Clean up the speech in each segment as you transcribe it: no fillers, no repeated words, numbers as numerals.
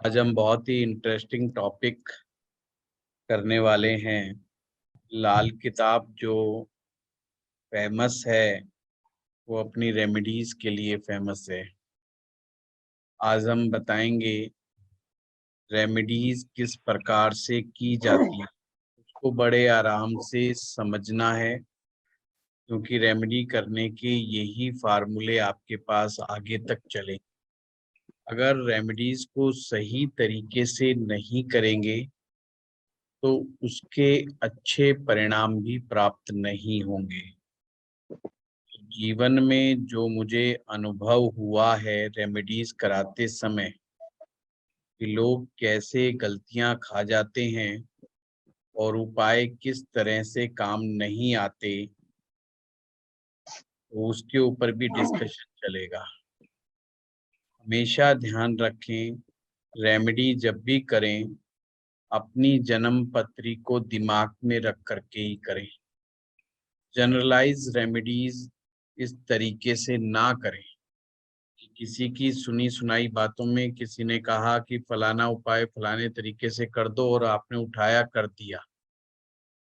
आज हम बहुत ही इंटरेस्टिंग टॉपिक करने वाले हैं। लाल किताब जो फेमस है वो अपनी रेमेडीज के लिए फेमस है। आज हम बताएंगे रेमेडीज किस प्रकार से की जाती है। उसको बड़े आराम से समझना है क्योंकि रेमेडी करने के यही फार्मूले आपके पास आगे तक चले। अगर रेमेडीज को सही तरीके से नहीं करेंगे तो उसके अच्छे परिणाम भी प्राप्त नहीं होंगे। जीवन में जो मुझे अनुभव हुआ है रेमेडीज कराते समय कि लोग कैसे गलतियां खा जाते हैं और उपाय किस तरह से काम नहीं आते, तो उसके ऊपर भी डिस्कशन चलेगा। हमेशा ध्यान रखें, रेमेडी जब भी करें अपनी जन्म पत्री को दिमाग में रख करके ही करें। जनरलाइज रेमेडीज इस तरीके से ना करें कि किसी की सुनी सुनाई बातों में किसी ने कहा कि फलाना उपाय फलाने तरीके से कर दो और आपने उठाया कर दिया।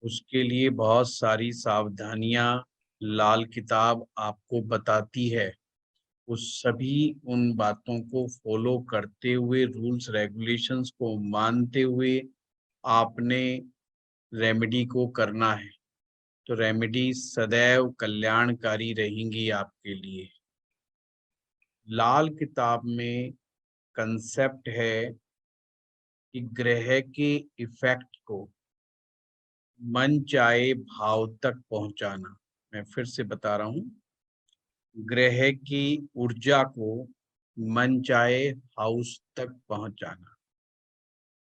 उसके लिए बहुत सारी सावधानियां लाल किताब आपको बताती है। उस सभी उन बातों को फॉलो करते हुए, रूल्स रेगुलेशंस को मानते हुए आपने रेमेडी को करना है, तो रेमेडी सदैव कल्याणकारी रहेंगी आपके लिए। लाल किताब में कंसेप्ट है कि ग्रह के इफेक्ट को मन चाहे भाव तक पहुंचाना। मैं फिर से बता रहा हूं, ग्रह की ऊर्जा को मन चाहे हाउस तक पहुंचाना।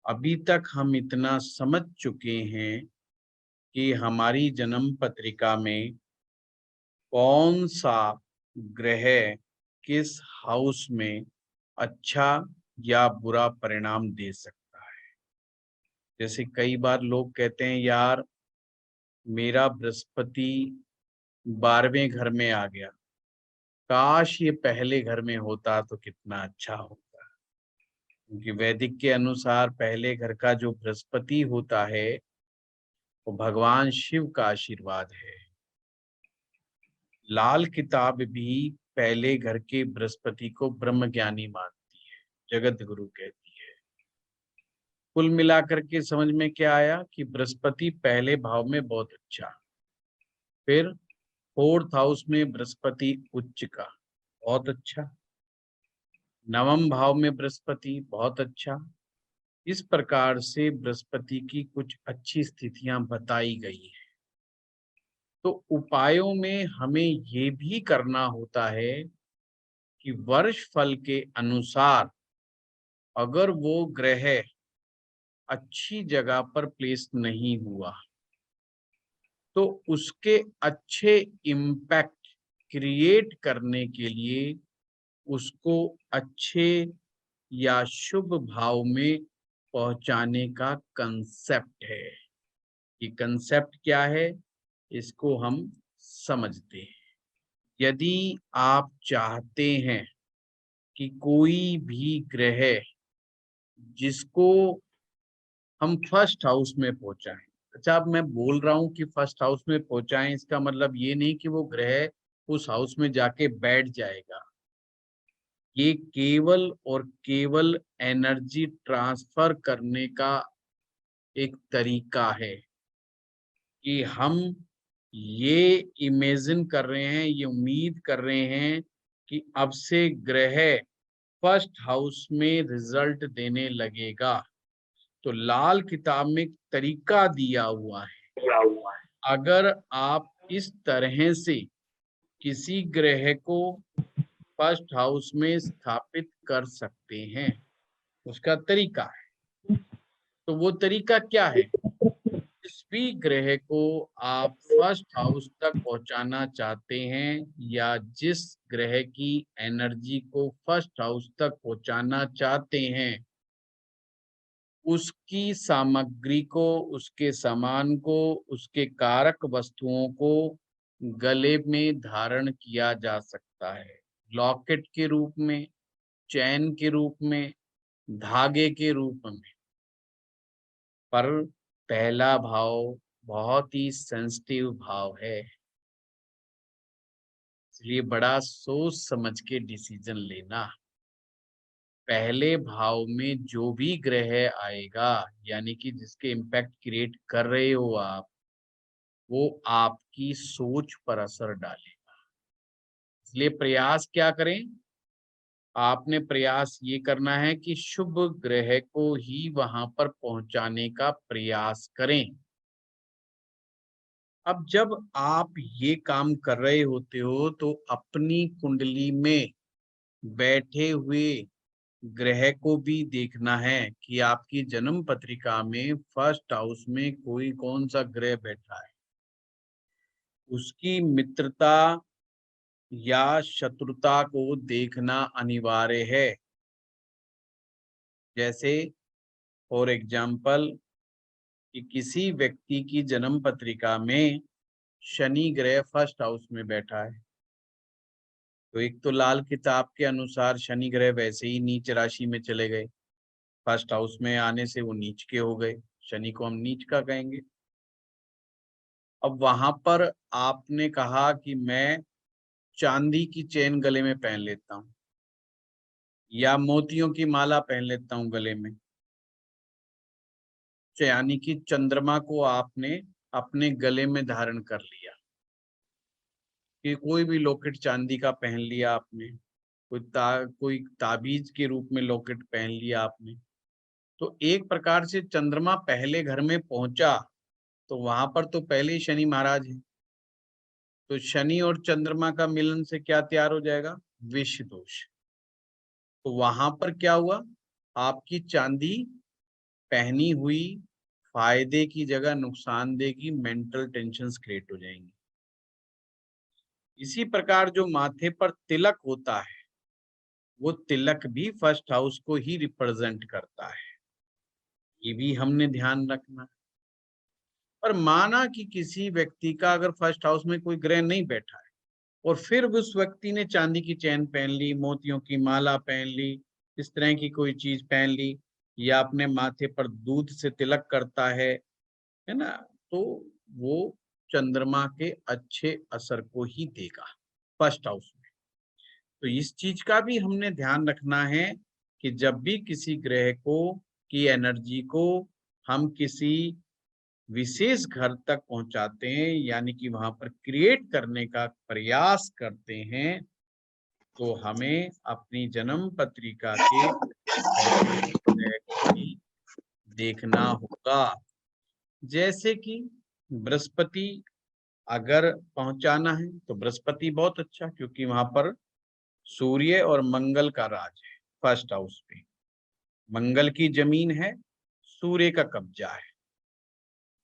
अभी तक हम इतना समझ चुके हैं कि हमारी जन्म पत्रिका में कौन सा ग्रह किस हाउस में अच्छा या बुरा परिणाम दे सकता है। जैसे कई बार लोग कहते हैं, यार मेरा बृहस्पति 12वें घर में आ गया, काश ये पहले घर में होता तो कितना अच्छा होता। क्योंकि वैदिक के अनुसार पहले घर का जो बृहस्पति होता है वो भगवान शिव का आशीर्वाद है। लाल किताब भी पहले घर के बृहस्पति को ब्रह्म ज्ञानी मानती है, जगत गुरु कहती है। कुल मिलाकर के समझ में क्या आया कि बृहस्पति पहले भाव में बहुत अच्छा, फिर 4th हाउस में बृहस्पति उच्च का बहुत अच्छा, 9वें भाव में बृहस्पति बहुत अच्छा। इस प्रकार से बृहस्पति की कुछ अच्छी स्थितियां बताई गई है। तो उपायों में हमें ये भी करना होता है कि वर्ष फल के अनुसार अगर वो ग्रह अच्छी जगह पर प्लेस नहीं हुआ तो उसके अच्छे इम्पैक्ट क्रिएट करने के लिए उसको अच्छे या शुभ भाव में पहुंचाने का कंसेप्ट है। ये कंसेप्ट क्या है, इसको हम समझते हैं। यदि आप चाहते हैं कि कोई भी ग्रह जिसको हम फर्स्ट हाउस में पहुंचाएं, अच्छा अब मैं बोल रहा हूं कि फर्स्ट हाउस में पहुंचाएं, इसका मतलब ये नहीं कि वो ग्रह उस हाउस में जाके बैठ जाएगा। ये केवल और केवल एनर्जी ट्रांसफर करने का एक तरीका है कि हम ये इमेजिन कर रहे हैं, ये उम्मीद कर रहे हैं कि अब से ग्रह फर्स्ट हाउस में रिजल्ट देने लगेगा। तो लाल किताब में एक तरीका दिया हुआ है। अगर आप इस तरह से किसी ग्रह को फर्स्ट हाउस में स्थापित कर सकते हैं, उसका तरीका है। तो वो तरीका क्या है, जिस भी ग्रह को आप फर्स्ट हाउस तक पहुंचाना चाहते हैं या जिस ग्रह की एनर्जी को फर्स्ट हाउस तक पहुंचाना चाहते हैं, उसकी सामग्री को, उसके सामान को, उसके कारक वस्तुओं को गले में धारण किया जा सकता है। लॉकेट के रूप में, चैन के रूप में, धागे के रूप में। पर पहला भाव बहुत ही सेंसिटिव भाव है, इसलिए बड़ा सोच समझ के डिसीजन लेना। पहले भाव में जो भी ग्रह आएगा, यानी कि जिसके इम्पैक्ट क्रिएट कर रहे हो आप, वो आपकी सोच पर असर डालेगा। इसलिए प्रयास क्या करें? आपने प्रयास ये करना है कि शुभ ग्रह को ही वहां पर पहुंचाने का प्रयास करें। अब जब आप ये काम कर रहे होते हो तो अपनी कुंडली में बैठे हुए ग्रह को भी देखना है कि आपकी जन्म पत्रिका में फर्स्ट हाउस में कोई कौन सा ग्रह बैठा है। उसकी मित्रता या शत्रुता को देखना अनिवार्य है। जैसे फॉर एग्जाम्पल कि किसी व्यक्ति की जन्म पत्रिका में शनि ग्रह फर्स्ट हाउस में बैठा है, तो एक तो लाल किताब के अनुसार शनि ग्रह वैसे ही नीच राशि में चले गए, फर्स्ट हाउस में आने से वो नीच के हो गए, शनि को हम नीच का कहेंगे। अब वहां पर आपने कहा कि मैं चांदी की चेन गले में पहन लेता हूँ या मोतियों की माला पहन लेता हूँ गले में, यानी कि चंद्रमा को आपने अपने गले में धारण कर लिया, कि कोई भी लॉकेट चांदी का पहन लिया आपने, कोई ताबीज के रूप में लॉकेट पहन लिया आपने, तो एक प्रकार से चंद्रमा पहले घर में पहुंचा तो वहां पर तो पहले ही शनि महाराज है, तो शनि और चंद्रमा का मिलन से क्या तैयार हो जाएगा? विष दोष। तो वहां पर क्या हुआ? आपकी चांदी पहनी हुई फायदे की जगह नुकसान देगी, मेंटल टेंशन क्रिएट हो जाएंगी। इसी प्रकार जो माथे पर तिलक होता है, वो तिलक भी फर्स्ट हाउस को ही रिप्रेजेंट करता है, ये भी हमने ध्यान रखना। पर माना कि किसी व्यक्ति का अगर फर्स्ट हाउस में कोई ग्रह नहीं बैठा है और फिर उस व्यक्ति ने चांदी की चैन पहन ली, मोतियों की माला पहन ली, इस तरह की कोई चीज पहन ली, या अपने माथे पर दूध से तिलक करता है ना, तो वो चंद्रमा के अच्छे असर को ही देगा फर्स्ट हाउस में। तो इस चीज का भी हमने ध्यान रखना है कि जब भी किसी ग्रह को की एनर्जी को हम किसी विशेष घर तक पहुंचाते हैं, यानी कि वहां पर क्रिएट करने का प्रयास करते हैं, तो हमें अपनी जन्म पत्रिका के ग्रह को ही देखना होगा। जैसे कि बृहस्पति अगर पहुंचाना है तो बृहस्पति बहुत अच्छा, क्योंकि वहां पर सूर्य और मंगल का राज है। फर्स्ट हाउस पे मंगल की जमीन है, सूर्य का कब्जा है,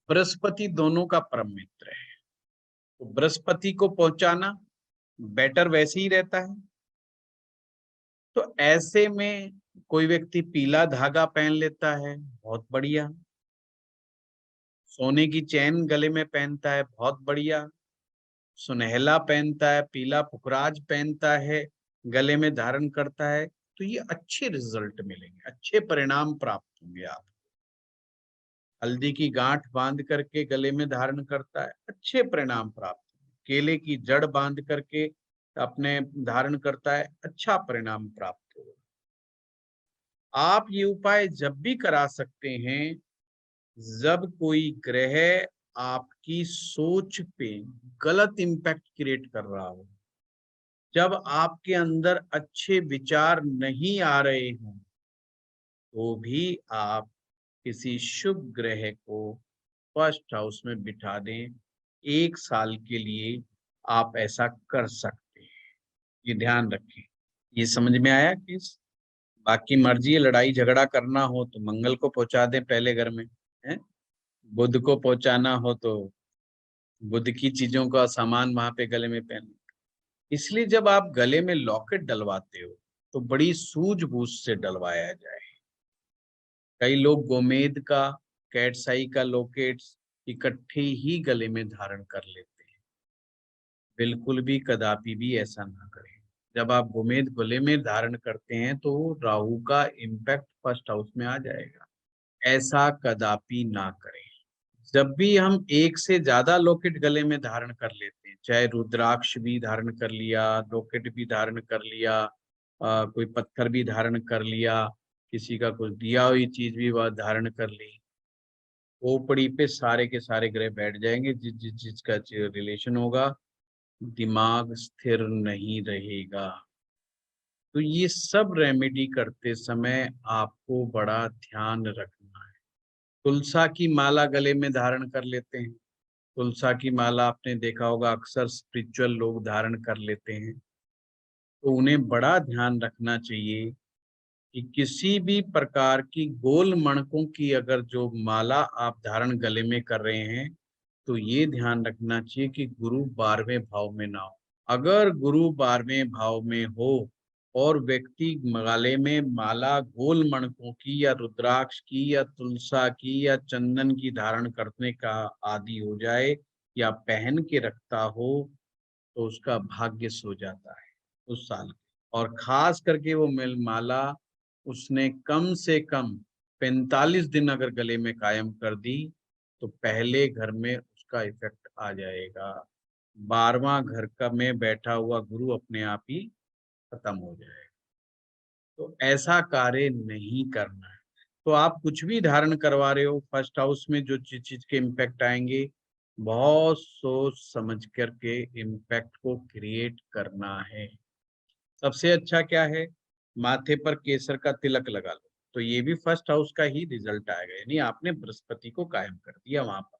बृहस्पति दोनों का परम मित्र है, तो बृहस्पति को पहुंचाना बेटर वैसे ही रहता है। तो ऐसे में कोई व्यक्ति पीला धागा पहन लेता है, बहुत बढ़िया। सोने की चैन गले में पहनता है, बहुत बढ़िया। सुनहला पहनता है, पीला पुखराज पहनता है, गले में धारण करता है, तो ये अच्छे रिजल्ट मिलेंगे, अच्छे परिणाम प्राप्त होंगे। आप हल्दी की गांठ बांध करके गले में धारण करता है, अच्छे परिणाम प्राप्त होंगे। केले की जड़ बांध करके अपने धारण करता है, अच्छा परिणाम प्राप्त होगा। आप ये उपाय जब भी करा सकते हैं जब कोई ग्रह आपकी सोच पे गलत इम्पैक्ट क्रिएट कर रहा हो, जब आपके अंदर अच्छे विचार नहीं आ रहे हों, तो भी आप किसी शुभ ग्रह को फर्स्ट हाउस में बिठा दें। 1 साल के लिए आप ऐसा कर सकते हैं, ये ध्यान रखें। ये समझ में आया? कि बाकी मर्जी है, लड़ाई झगड़ा करना हो तो मंगल को पहुंचा दें पहले घर में, है बुध को पहुंचाना हो तो बुध की चीजों का सामान वहां पे गले में पहन। इसलिए जब आप गले में लॉकेट डलवाते हो तो बड़ी सूझबूझ से डलवाया जाए। कई लोग गोमेद का, कैटसाई का लॉकेट्स इकट्ठे ही गले में धारण कर लेते हैं। बिल्कुल भी कदापि भी ऐसा ना करें। जब आप गोमेद गले में धारण करते हैं तो राहु का इम्पैक्ट फर्स्ट हाउस में आ जाएगा। ऐसा कदापि ना करें। जब भी हम एक से ज्यादा लॉकेट गले में धारण कर लेते हैं, चाहे रुद्राक्ष भी धारण कर लिया, लॉकेट भी धारण कर लिया, कोई पत्थर भी धारण कर लिया, किसी का कुछ दिया हुई चीज भी वह धारण कर ली, खोपड़ी पे सारे के सारे ग्रह बैठ जाएंगे। जिस जिस जिसका रिलेशन होगा, दिमाग स्थिर नहीं रहेगा। तो ये सब रेमेडी करते समय आपको बड़ा ध्यान रखना है। तुलसा की माला गले में धारण कर लेते हैं। तुलसा की माला आपने देखा होगा अक्सर स्पिरिचुअल लोग धारण कर लेते हैं। तो उन्हें बड़ा ध्यान रखना चाहिए कि किसी भी प्रकार की गोल मणकों की अगर जो माला आप धारण गले में कर रहे हैं, तो ये ध्यान रखना चाहिए कि गुरु 12वें भाव में ना हो। अगर गुरु 12वें भाव में हो और व्यक्ति गले में माला गोल मणकों की या रुद्राक्ष की या तुलसा की या चंदन की धारण करने का आदी हो जाए या पहन के रखता हो, तो उसका भाग्य सो जाता है उस साल। और खास करके वो माला उसने कम से कम 45 दिन अगर गले में कायम कर दी, तो पहले घर में उसका इफेक्ट आ जाएगा। 12वां घर का में बैठा हुआ गुरु अपने आप ही खत्म हो जाएगा। तो ऐसा कार्य नहीं करना है। तो आप कुछ भी धारण करवा रहे हो, फर्स्ट हाउस में जो चीज के इम्पैक्ट आएंगे, बहुत सोच समझ करके इम्पैक्ट को क्रिएट करना है। सबसे अच्छा क्या है, माथे पर केसर का तिलक लगा लो, तो ये भी फर्स्ट हाउस का ही रिजल्ट आएगा, यानी आपने बृहस्पति को कायम कर दिया वहां पर।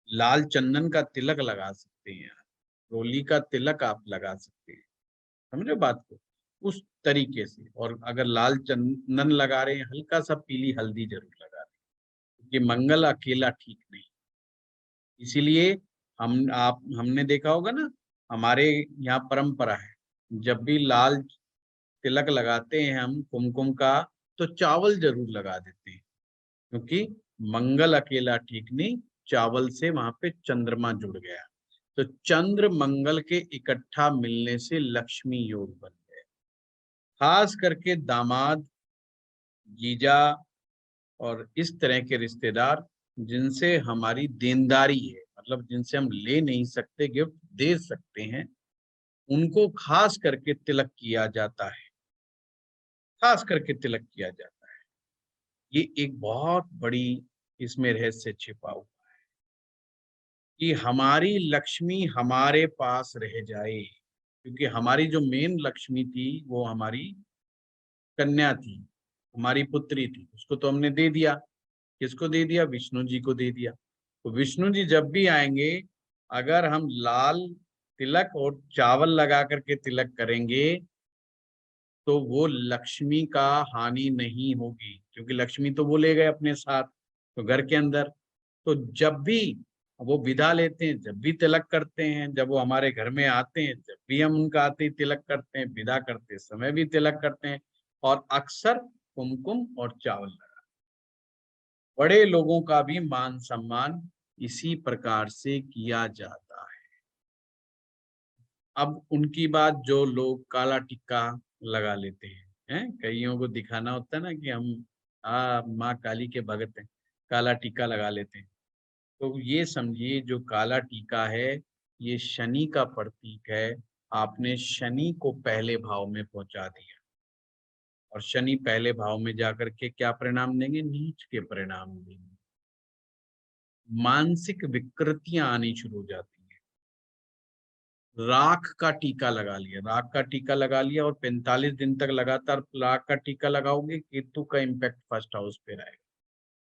लाल चंदन का तिलक लगा सकते हैं आप, रोली का तिलक आप लगा सकते हैं, समझे बात को, उस तरीके से। और अगर लाल चंदन लगा रहे हैं, हल्का सा पीली हल्दी जरूर लगा रहे हैं, क्योंकि मंगल अकेला ठीक नहीं। इसीलिए हमने देखा होगा ना, हमारे यहाँ परंपरा है, जब भी लाल तिलक लगाते हैं हम कुमकुम का, तो चावल जरूर लगा देते हैं, क्योंकि मंगल अकेला ठीक नहीं, चावल से वहां पे चंद्रमा जुड़ गया। तो चंद्र मंगल के इकट्ठा मिलने से लक्ष्मी योग बन गए। खास करके दामाद, जीजा और इस तरह के रिश्तेदार जिनसे हमारी देनदारी है, मतलब जिनसे हम ले नहीं सकते, गिफ्ट दे सकते हैं, उनको खास करके तिलक किया जाता है। खास करके तिलक किया जाता है। ये एक बहुत बड़ी इसमें रहस्य छिपा हुआ कि हमारी लक्ष्मी हमारे पास रह जाए, क्योंकि हमारी जो मेन लक्ष्मी थी वो हमारी कन्या थी, हमारी पुत्री थी, उसको तो हमने दे दिया। किसको दे दिया? विष्णु जी को दे दिया। तो विष्णु जी जब भी आएंगे, अगर हम लाल तिलक और चावल लगा करके तिलक करेंगे, तो वो लक्ष्मी का हानि नहीं होगी, क्योंकि लक्ष्मी तो वो ले गए अपने साथ, तो घर के अंदर। तो जब भी वो विदा लेते हैं, जब भी तिलक करते हैं, जब वो हमारे घर में आते हैं, जब भी हम उनका आते ही तिलक करते हैं, विदा करते समय भी तिलक करते हैं, और अक्सर कुमकुम और चावल लगा। बड़े लोगों का भी मान सम्मान इसी प्रकार से किया जाता है। अब उनकी बात, जो लोग काला टिक्का लगा लेते हैं, कईयों को दिखाना होता है ना कि हम माँ काली के भगत हैं, काला टीका लगा लेते हैं। तो ये समझिए, जो काला टीका है, ये शनि का प्रतीक है। आपने शनि को पहले भाव में पहुंचा दिया, और शनि पहले भाव में जाकर के क्या परिणाम देंगे? नीच के परिणाम देंगे। मानसिक विकृतियां आनी शुरू हो जाती हैं। राख का टीका लगा लिया, राख का टीका लगा लिया और 45 दिन तक लगातार राख का टीका लगाओगे, केतु का इम्पैक्ट फर्स्ट हाउस पे रहेगा।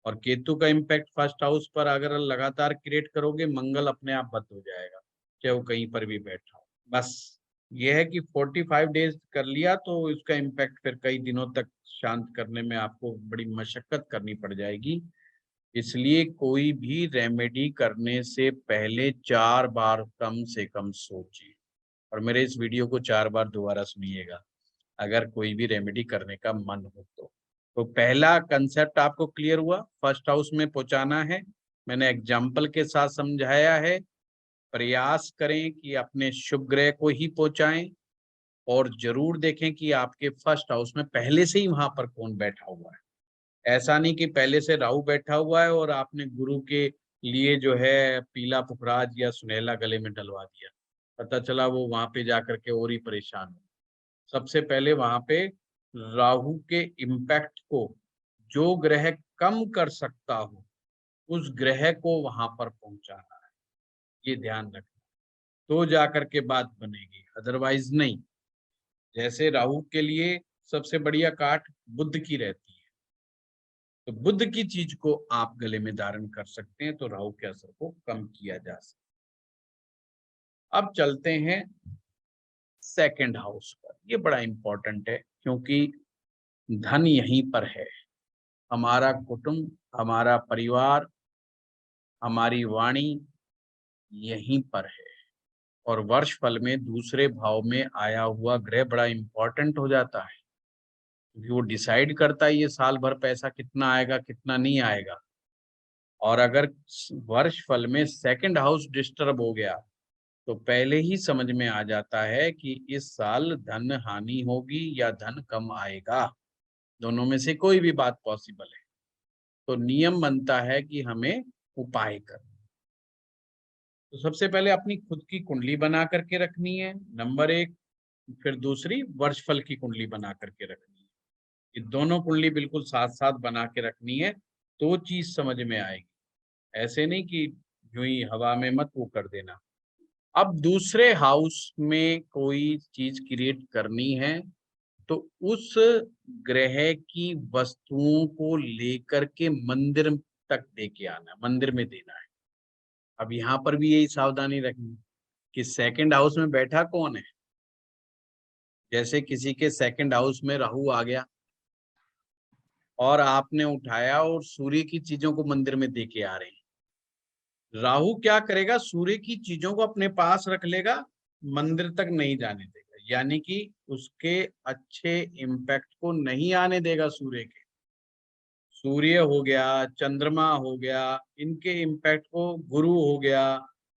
और केतु का इम्पैक्ट फर्स्ट हाउस पर अगर लगातार क्रिएट करोगे, मंगल अपने आप बंद हो जाएगा, चाहे वो कहीं पर भी बैठा हो। बस ये है कि 45 डेज कर लिया तो इसका इम्पैक्ट फिर कई दिनों तक शांत करने में आपको बड़ी मशक्कत करनी पड़ जाएगी। इसलिए कोई भी रेमेडी करने से पहले 4 बार कम से कम सोचिए, और मेरे इस वीडियो को 4 बार दोबारा सुनिएगा, अगर कोई भी रेमेडी करने का मन हो तो। तो पहला कंसेप्ट आपको क्लियर हुआ, फर्स्ट हाउस में पहुंचाना है, मैंने एग्जाम्पल के साथ समझाया है। प्रयास करें कि अपने शुभ ग्रह को ही पहुंचाएं, और जरूर देखें कि आपके फर्स्ट हाउस में पहले से ही वहां पर कौन बैठा हुआ है। ऐसा नहीं कि पहले से राहु बैठा हुआ है और आपने गुरु के लिए जो है पीला पुखराज या सुनहला गले में डलवा दिया, पता चला वो वहां पे जाकर के और ही परेशान हो। सबसे पहले वहां पे राहु के इम्पैक्ट को जो ग्रह कम कर सकता हो उस ग्रह को वहां पर पहुंचाना है, ये ध्यान रखना, तो जाकर के बात बनेगी, अदरवाइज नहीं। जैसे राहु के लिए सबसे बढ़िया काट बुध की रहती है, तो बुध की चीज को आप गले में धारण कर सकते हैं, तो राहु के असर को कम किया जा सकता है। अब चलते हैं सेकंड हाउस पर। ये बड़ा इंपॉर्टेंट है क्योंकि धन यहीं पर है, हमारा कुटुंब, हमारा परिवार, हमारी वाणी यहीं पर है। और वर्ष फल में दूसरे भाव में आया हुआ ग्रह बड़ा इंपॉर्टेंट हो जाता है, क्योंकि वो डिसाइड करता है ये साल भर पैसा कितना आएगा कितना नहीं आएगा। और अगर वर्ष फल में सेकंड हाउस डिस्टर्ब हो गया तो पहले ही समझ में आ जाता है कि इस साल धन हानि होगी या धन कम आएगा, दोनों में से कोई भी बात पॉसिबल है। तो नियम बनता है कि हमें उपाय करना। तो सबसे पहले अपनी खुद की कुंडली बना करके रखनी है, नंबर 1। फिर दूसरी वर्षफल की कुंडली बना करके रखनी है। ये दोनों कुंडली बिल्कुल साथ साथ बना के रखनी है, तो चीज समझ में आएगी। ऐसे नहीं कि यूं ही हवा में मत वो कर देना। अब दूसरे हाउस में कोई चीज क्रिएट करनी है तो उस ग्रह की वस्तुओं को लेकर के मंदिर तक लेके आना, मंदिर में देना है। अब यहाँ पर भी यही सावधानी रखनी कि सेकंड हाउस में बैठा कौन है। जैसे किसी के सेकंड हाउस में राहु आ गया और आपने उठाया और सूर्य की चीजों को मंदिर में दे के आ रहे हैं। राहु क्या करेगा, सूर्य की चीजों को अपने पास रख लेगा, मंदिर तक नहीं जाने देगा, यानी कि उसके अच्छे इम्पैक्ट को नहीं आने देगा सूर्य के। सूर्य हो गया, चंद्रमा हो गया, इनके इम्पैक्ट को, गुरु हो गया,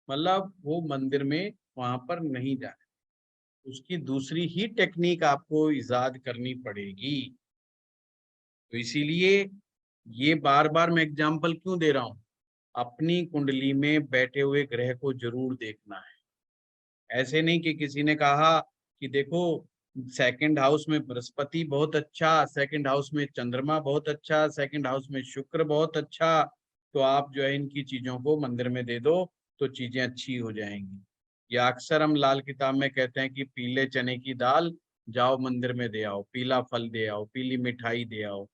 मतलब वो मंदिर में वहां पर नहीं जाने। उसकी दूसरी ही टेक्निक आपको इजाद करनी पड़ेगी। तो इसीलिए ये बार बार मैं एग्जांपल क्यों दे रहा हूं, अपनी कुंडली में बैठे हुए ग्रह को जरूर देखना है। ऐसे नहीं कि किसी ने कहा कि देखो सेकंड हाउस में बृहस्पति बहुत अच्छा, सेकंड हाउस में चंद्रमा बहुत अच्छा, सेकंड हाउस में शुक्र बहुत अच्छा, तो आप जो है इनकी चीजों को मंदिर में दे दो तो चीजें अच्छी हो जाएंगी। या अक्सर हम लाल किताब में कहते हैं कि पीले चने की दाल जाओ मंदिर में दे आओ, पीला फल दे आओ, पीली मिठाई दे आओ।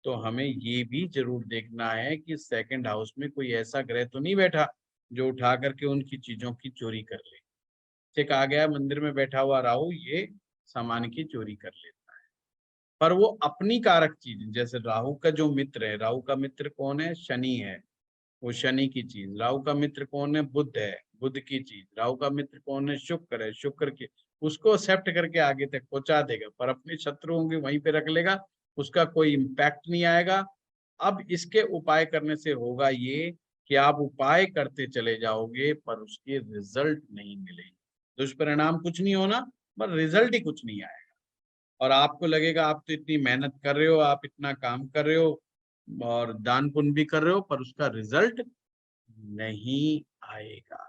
तो हमें ये भी जरूर देखना है कि सेकंड हाउस में कोई ऐसा ग्रह तो नहीं बैठा जो उठा करके उनकी चीजों की चोरी कर ले। से कहा गया मंदिर में बैठा हुआ राहु ये सामान की चोरी कर लेता है, पर वो अपनी कारक चीज, जैसे राहु का जो मित्र है, राहु का मित्र कौन है, शनि है, वो शनि की चीज। राहु का मित्र कौन है, बुध है, बुध की चीज। राहु का मित्र कौन है, शुक्र है, शुक्र की। उसको एक्सेप्ट करके आगे तक पहुंचा देगा, पर अपने शत्रुओं के वहीं पे रख लेगा, उसका कोई इम्पैक्ट नहीं आएगा। अब इसके उपाय करने से होगा ये कि आप उपाय करते चले जाओगे पर उसके रिजल्ट नहीं मिलेंगे। दुष्परिणाम कुछ नहीं होना, पर रिजल्ट ही कुछ नहीं आएगा। और आपको लगेगा आप तो इतनी मेहनत कर रहे हो, आप इतना काम कर रहे हो और दान पुण्य भी कर रहे हो, पर उसका रिजल्ट नहीं आएगा।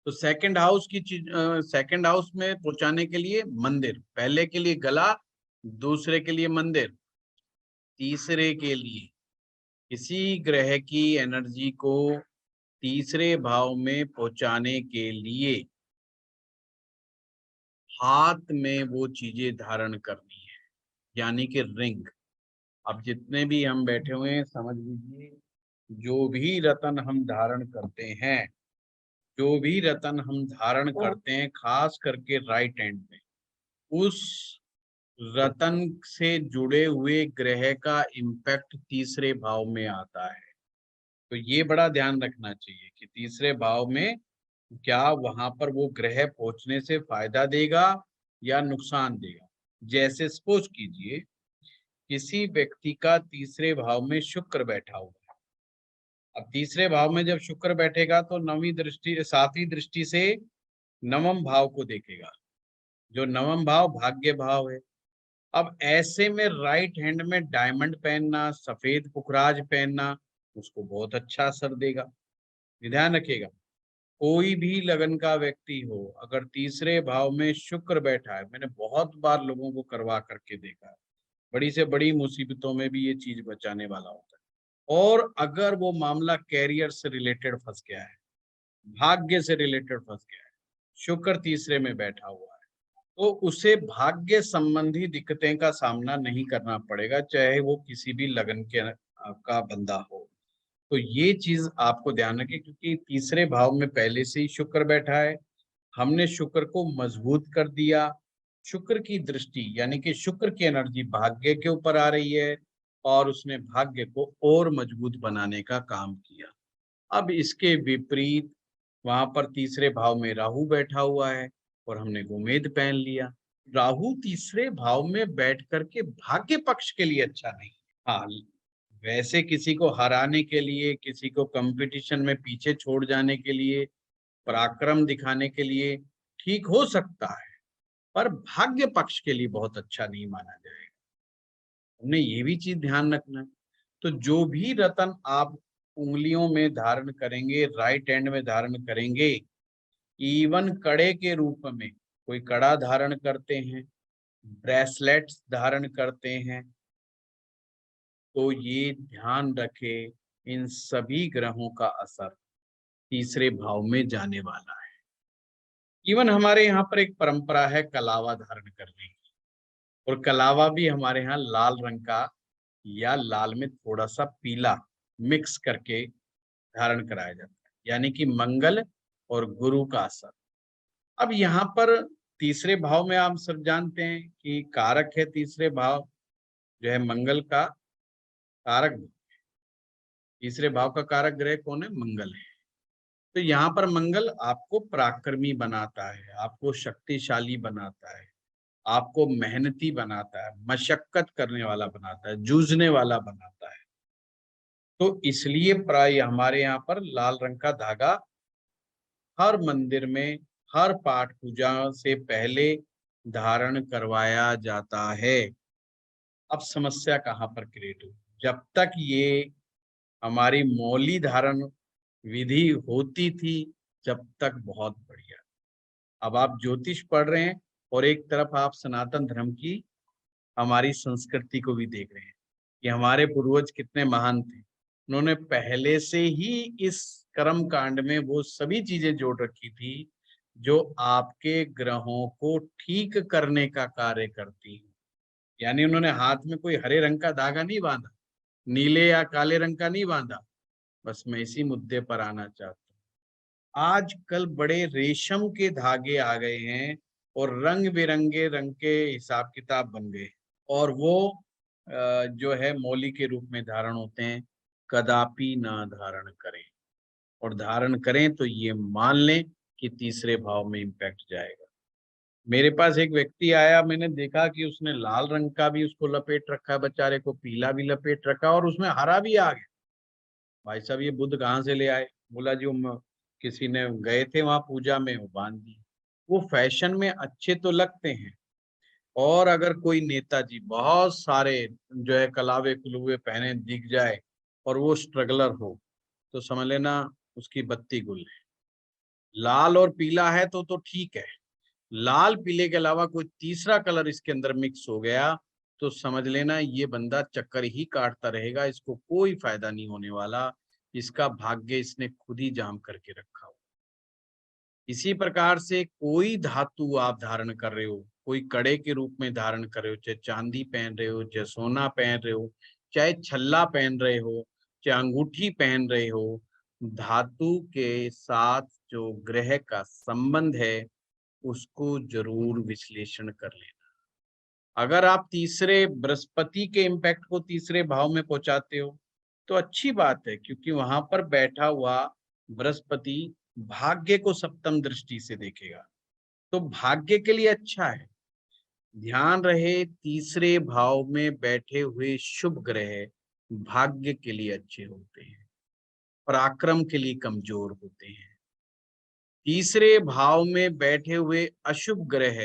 तो सेकंड हाउस की चीज, सेकंड हाउस में पहुंचाने के लिए मंदिर, पहले के लिए गला, दूसरे के लिए मंदिर, तीसरे के लिए किसी ग्रह की एनर्जी को तीसरे भाव में पहुंचाने के लिए हाथ में वो चीजें धारण करनी है, यानी कि रिंग। अब जितने भी हम बैठे हुए हैं समझ लीजिए, जो भी रतन हम धारण करते हैं, जो भी रतन हम धारण करते हैं, खास करके राइट हैंड में, उस रतन से जुड़े हुए ग्रह का इम्पैक्ट तीसरे भाव में आता है। तो ये बड़ा ध्यान रखना चाहिए कि तीसरे भाव में क्या वहां पर वो ग्रह पहुंचने से फायदा देगा या नुकसान देगा। जैसे सपोज कीजिए किसी व्यक्ति का तीसरे भाव में शुक्र बैठा हुआ है। अब तीसरे भाव में जब शुक्र बैठेगा तो नवीं दृष्टि, सातवीं दृष्टि से नवम भाव को देखेगा। जो नवम भाव भाग्य भाव है। अब ऐसे में राइट हैंड में डायमंड पहनना, सफेद पुखराज पहनना उसको बहुत अच्छा असर देगा। ध्यान रखिएगा, कोई भी लगन का व्यक्ति हो, अगर तीसरे भाव में शुक्र बैठा है, मैंने बहुत बार लोगों को करवा करके देखा है, बड़ी से बड़ी मुसीबतों में भी ये चीज बचाने वाला होता है। और अगर वो मामला कैरियर से रिलेटेड फंस गया है, भाग्य से रिलेटेड फंस गया है, शुक्र तीसरे में बैठा हुआ है, तो उसे भाग्य संबंधी दिक्कतें का सामना नहीं करना पड़ेगा, चाहे वो किसी भी लगन के का बंदा हो। तो ये चीज आपको ध्यान रखें, क्योंकि तीसरे भाव में पहले से ही शुक्र बैठा है, हमने शुक्र को मजबूत कर दिया। शुक्र की दृष्टि यानी कि शुक्र की एनर्जी भाग्य के ऊपर आ रही है और उसने भाग्य को और मजबूत बनाने का काम किया। अब इसके विपरीत वहां पर तीसरे भाव में राहु बैठा हुआ है और हमने गोमेद पहन लिया। राहु तीसरे भाव में बैठ करके भाग्य पक्ष के लिए अच्छा नहीं। हाँ, वैसे किसी को हराने के लिए, किसी को कंपटीशन में पीछे छोड़ जाने के लिए, पराक्रम दिखाने के लिए ठीक हो सकता है, पर भाग्य पक्ष के लिए बहुत अच्छा नहीं माना जाएगा। हमने ये भी चीज ध्यान रखना है। तो जो भी रतन आप उंगलियों में धारण करेंगे, राइट हैंड में धारण करेंगे, इवन कड़े के रूप में, कोई कड़ा धारण करते हैं, ब्रेसलेट्स धारण करते हैं, तो ये ध्यान रखें, इन सभी ग्रहों का असर तीसरे भाव में जाने वाला है। इवन हमारे यहाँ पर एक परंपरा है कलावा धारण करने की, और कलावा भी हमारे यहाँ लाल रंग का या लाल में थोड़ा सा पीला मिक्स करके धारण कराया जाता है, यानी कि मंगल और गुरु का असर। अब यहाँ पर तीसरे भाव में आप सब जानते हैं कि कारक है, तीसरे भाव जो है मंगल का कारक। तीसरे भाव का कारक ग्रह कौन है? मंगल है। तो यहाँ पर मंगल आपको पराक्रमी बनाता है, आपको शक्तिशाली बनाता है, आपको मेहनती बनाता है, मशक्कत करने वाला बनाता है, जूझने वाला बनाता है। तो इसलिए प्राय हमारे यहाँ पर लाल रंग का धागा हर मंदिर में, हर पाठ पूजा से पहले धारण करवाया जाता है। अब समस्या कहाँ पर क्रिएट हुई? जब तक ये हमारी मौली धारण विधि होती थी, जब तक बहुत बढ़िया। अब आप ज्योतिष पढ़ रहे हैं और एक तरफ आप सनातन धर्म की हमारी संस्कृति को भी देख रहे हैं कि हमारे पूर्वज कितने महान थे। उन्होंने पहले से ही इस कर्म कांड में वो सभी चीजें जोड़ रखी थी जो आपके ग्रहों को ठीक करने का कार्य करती है। यानी उन्होंने हाथ में कोई हरे रंग का धागा नहीं बांधा, नीले या काले रंग का नहीं बांधा। बस मैं इसी मुद्दे पर आना चाहता हूँ। आजकल बड़े रेशम के धागे आ गए हैं और रंग बिरंगे रंग के हिसाब किताब बन गए, और वो जो है मौली के रूप में धारण होते हैं। कदापि ना धारण करें, और धारण करें तो ये मान लें कि तीसरे भाव में इम्पैक्ट जाएगा। मेरे पास एक व्यक्ति आया, मैंने देखा कि उसने लाल रंग का भी उसको लपेट रखा है, बेचारे को पीला भी लपेट रखा और उसमें हरा भी आ गया। भाई साहब ये बुद्ध कहाँ से ले आए? बोला जी किसी ने गए थे वहां पूजा में, वो बांध दी। वो फैशन में अच्छे तो लगते हैं, और अगर कोई नेताजी बहुत सारे जो है कलावे कुलुवे पहने दिख जाए और वो स्ट्रगलर हो, तो समझ लेना उसकी बत्ती गुल है। लाल और पीला है तो ठीक है, लाल पीले के अलावा कोई तीसरा कलर इसके अंदर मिक्स हो गया तो समझ लेना ये बंदा चक्कर ही काटता रहेगा, इसको कोई फायदा नहीं होने वाला। इसका भाग्य इसने खुद ही जाम करके रखा हो। इसी प्रकार से कोई धातु आप धारण कर रहे हो, कोई कड़े के रूप में धारण कर रहे हो, चाहे चांदी पहन रहे हो, चाहे सोना पहन रहे हो, चाहे छल्ला पहन रहे हो, चाहे अंगूठी पहन रहे हो, धातु के साथ जो ग्रह का संबंध है उसको जरूर विश्लेषण कर लेना। अगर आप तीसरे बृहस्पति के इम्पैक्ट को तीसरे भाव में पहुंचाते हो तो अच्छी बात है, क्योंकि वहां पर बैठा हुआ बृहस्पति भाग्य को सप्तम दृष्टि से देखेगा, तो भाग्य के लिए अच्छा है। ध्यान रहे, तीसरे भाव में बैठे हुए शुभ ग्रह भाग्य के लिए अच्छे होते हैं, पराक्रम के लिए कमजोर होते हैं। तीसरे भाव में बैठे हुए अशुभ ग्रह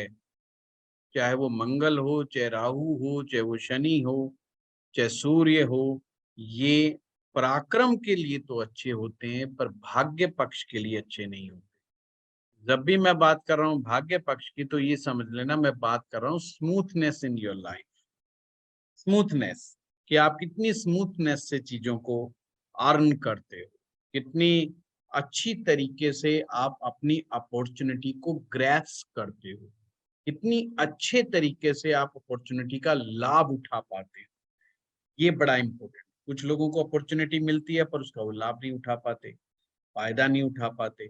चाहे वो मंगल हो, चाहे राहु हो, चाहे वो शनि हो, चाहे सूर्य हो, ये पराक्रम के लिए तो अच्छे होते हैं पर भाग्य पक्ष के लिए अच्छे नहीं होते। जब भी मैं बात कर रहा हूँ भाग्य पक्ष की, तो ये समझ लेना मैं बात कर रहा हूँ smoothness in your life. Smoothness, कि आप कितनी स्मूथनेस से चीजों को अर्न करते हो, कितनी अच्छी तरीके से आप अपनी अपॉर्चुनिटी को ग्रैस्प करते हो, कितनी अच्छे तरीके से आप अपॉर्चुनिटी का लाभ उठा पाते हो। ये बड़ा इंपॉर्टेंट। कुछ लोगों को अपॉर्चुनिटी मिलती है पर उसका वो लाभ नहीं उठा पाते, फायदा नहीं उठा पाते।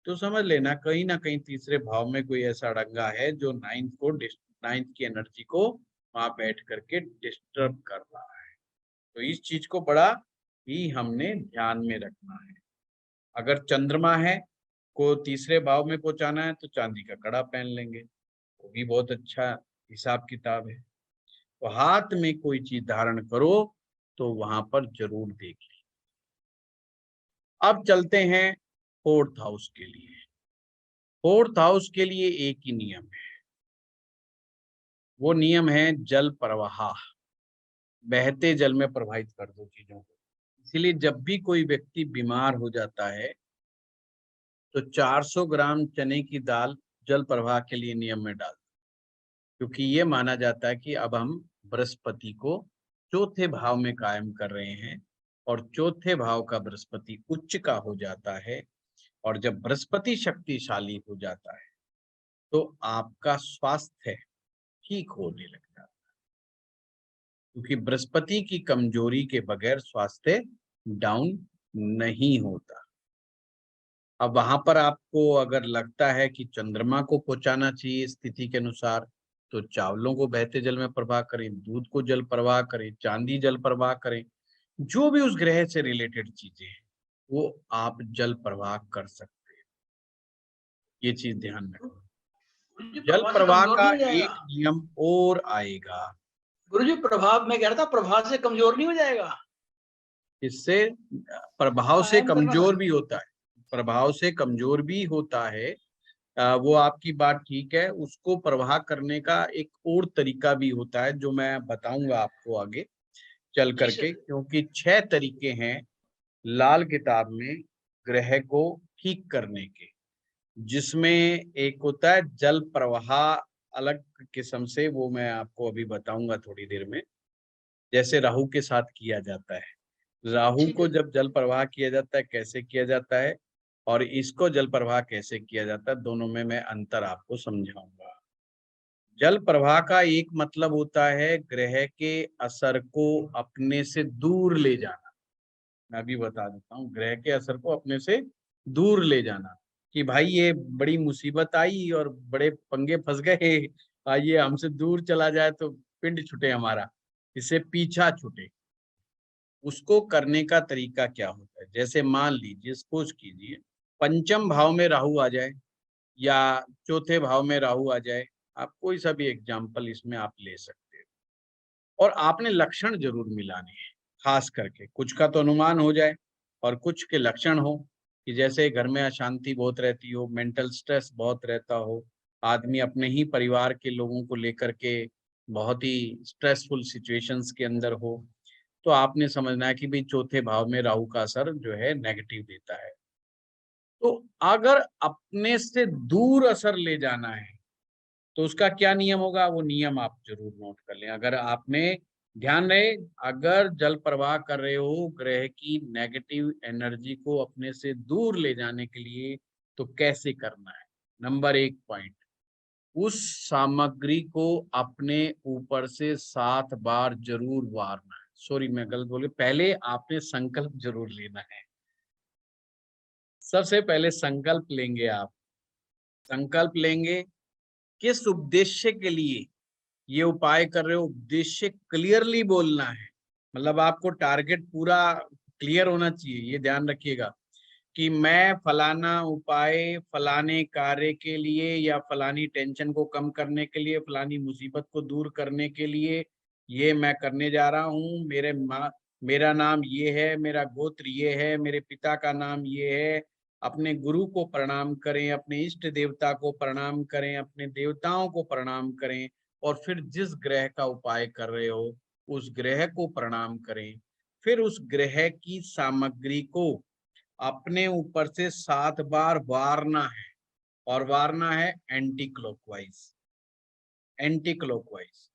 तो समझ लेना कहीं ना कहीं तीसरे भाव में कोई ऐसा अड़ंगा है जो नाइन्थ की एनर्जी को वहां बैठ करके डिस्टर्ब कर रहा है। तो इस चीज को बड़ा ही हमने ध्यान में रखना है। अगर चंद्रमा है को तीसरे भाव में पहुंचाना है तो चांदी का कड़ा पहन लेंगे, वो भी बहुत अच्छा हिसाब किताब है। तो हाथ में कोई चीज धारण करो तो वहां पर जरूर देखिए। अब चलते हैं फोर्थ हाउस के लिए। फोर्थ हाउस के लिए एक ही नियम है, वो नियम है जल प्रवाह। बहते जल में प्रवाहित कर दो चीजों को। इसीलिए जब भी कोई व्यक्ति बीमार हो जाता है तो 400 ग्राम चने की दाल जल प्रवाह के लिए नियम में डाल दो, क्योंकि ये माना जाता है कि अब हम बृहस्पति को चौथे भाव में कायम कर रहे हैं और चौथे भाव का बृहस्पति उच्च का हो जाता है। और जब बृहस्पति शक्तिशाली हो जाता है तो आपका स्वास्थ्य ठीक होने लगता है, क्योंकि बृहस्पति की कमजोरी के बगैर स्वास्थ्य डाउन नहीं होता। अब वहां पर आपको अगर लगता है कि चंद्रमा को पहुंचाना चाहिए स्थिति के अनुसार, तो चावलों को बहते जल में प्रवाह करें, दूध को जल प्रवाह करें, चांदी जल प्रवाह करें, जो भी उस ग्रह से रिलेटेड चीजें हैं वो आप जल प्रवाह कर सकते हैं। ये चीज ध्यान रखें। गुरुजी जल प्रभाव से प्रवाह कमजोर का नहीं हो जाएगा? एक नियम और आएगा। गुरुजी प्रभाव, मैं कह रहा था प्रभाव से कमजोर नहीं हो जाएगा? इससे प्रभाव से कायम करना कमजोर था। भी होता है, प्रभाव से कमजोर भी होता है। वो आपकी बात ठीक है, उसको प्रवाह करने का एक और तरीका भी होता है जो मैं बताऊंगा आपको आगे चल जी करके, सर। क्योंकि 6 तरीके हैं लाल किताब में ग्रह को ठीक करने के, जिसमें एक होता है जल प्रवाह अलग किस्म से, वो मैं आपको अभी बताऊंगा थोड़ी देर में। जैसे राहु के साथ किया जाता है, राहु ठीक को है। जब जल प्रवाह किया जाता है कैसे किया जाता है और इसको जल प्रवाह कैसे किया जाता है, दोनों में मैं अंतर आपको समझाऊंगा। जल प्रवाह का एक मतलब होता है ग्रह के असर को अपने से दूर ले जाना। मैं भी बता देता हूँ, ग्रह के असर को अपने से दूर ले जाना, कि भाई ये बड़ी मुसीबत आई और बड़े पंगे फंस गए, ये हमसे दूर चला जाए तो पिंड छूटे हमारा, इससे पीछा छूटे। उसको करने का तरीका क्या होता है, जैसे मान लीजिए सपोज कीजिए पंचम भाव में राहु आ जाए या चौथे भाव में राहु आ जाए, आप कोई सा भी एग्जाम्पल इसमें आप ले सकते हो, और आपने लक्षण जरूर मिलाने हैं। खास करके कुछ का तो अनुमान हो जाए और कुछ के लक्षण हो, कि जैसे घर में अशांति बहुत रहती हो, मेंटल स्ट्रेस बहुत रहता हो, आदमी अपने ही परिवार के लोगों को लेकर के बहुत ही स्ट्रेसफुल सिचुएशंस के अंदर हो, तो आपने समझना है कि भाई चौथे भाव में राहु का असर जो है नेगेटिव देता है। तो अगर अपने से दूर असर ले जाना है तो उसका क्या नियम होगा, वो नियम आप जरूर नोट कर लें। अगर आपने ध्यान रहे, अगर जल प्रवाह कर रहे हो ग्रह की नेगेटिव एनर्जी को अपने से दूर ले जाने के लिए, तो कैसे करना है। नंबर 1 पॉइंट, उस सामग्री को अपने ऊपर से 7 बार जरूर वारना है। सॉरी मैं गलत बोल गया, पहले आपने संकल्प जरूर लेना है। सबसे पहले संकल्प लेंगे आप, संकल्प लेंगे किस उद्देश्य के लिए ये उपाय कर रहे हो, उद्देश्य क्लियरली बोलना है। मतलब आपको टारगेट पूरा क्लियर होना चाहिए, ये ध्यान रखिएगा कि मैं फलाना उपाय फलाने कार्य के लिए या फलानी टेंशन को कम करने के लिए, फलानी मुसीबत को दूर करने के लिए ये मैं करने जा रहा हूँ। मेरा नाम ये है, मेरा गोत्र ये है, मेरे पिता का नाम ये है। अपने गुरु को प्रणाम करें, अपने इष्ट देवता को प्रणाम करें, अपने देवताओं को प्रणाम करें, और फिर जिस ग्रह का उपाय कर रहे हो उस ग्रह को प्रणाम करें। फिर उस ग्रह की सामग्री को अपने ऊपर से 7 बार वारना है, और वारना है एंटी क्लॉकवाइज। एंटी क्लॉकवाइज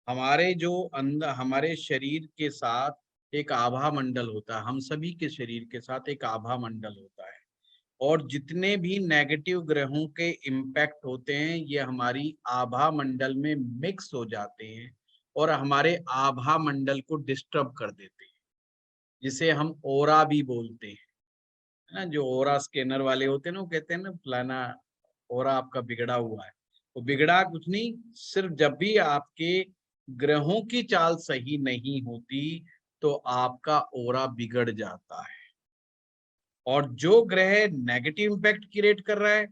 हमारे जो अंदर हमारे शरीर के साथ एक आभा मंडल होता है, हम सभी के शरीर के साथ एक आभा मंडल होता है, और जितने भी नेगेटिव ग्रहों के इम्पैक्ट होते हैं ये हमारी आभा मंडल में मिक्स हो जाते हैं और हमारे आभा मंडल को डिस्टर्ब कर देते हैं, जिसे हम ओरा भी बोलते हैं, है ना। जो ओरा स्कैनर वाले होते हैं ना, वो कहते हैं ना फलाना ओरा आपका बिगड़ा हुआ है। वो बिगड़ा कुछ नहीं, सिर्फ जब भी आपके ग्रहों की चाल सही नहीं होती तो आपका ओरा बिगड़ जाता है। और जो ग्रह नेगेटिव इंपैक्ट क्रिएट कर रहा है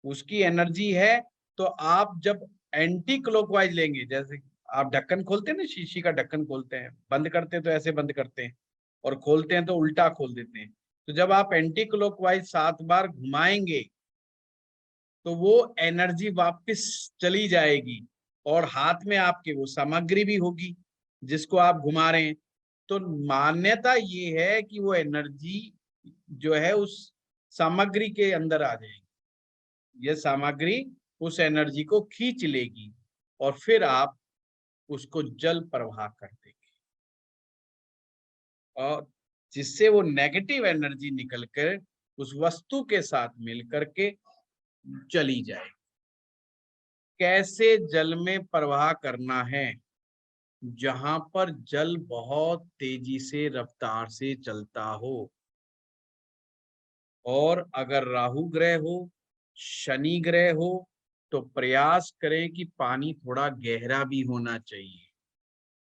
उसकी एनर्जी है, तो आप जब एंटी क्लॉकवाइज लेंगे, जैसे आप ढक्कन खोलते हैं ना, शीशी का ढक्कन खोलते हैं, बंद करते हैं तो ऐसे बंद करते हैं और खोलते हैं तो उल्टा खोल देते हैं। तो जब आप एंटी क्लॉकवाइज 7 बार घुमाएंगे तो वो एनर्जी वापस चली जाएगी और हाथ में आपके वो सामग्री भी होगी जिसको आप घुमा रहे हैं। तो मान्यता ये है कि वो एनर्जी जो है उस सामग्री के अंदर आ जाएगी, ये सामग्री उस एनर्जी को खींच लेगी और फिर आप उसको जल प्रवाह कर देंगे, और जिससे वो नेगेटिव एनर्जी निकलकर उस वस्तु के साथ मिलकर के चली जाए। कैसे जल में प्रवाह करना है? जहां पर जल बहुत तेजी से रफ्तार से चलता हो, और अगर राहु ग्रह हो, शनि ग्रह हो, तो प्रयास करें कि पानी थोड़ा गहरा भी होना चाहिए।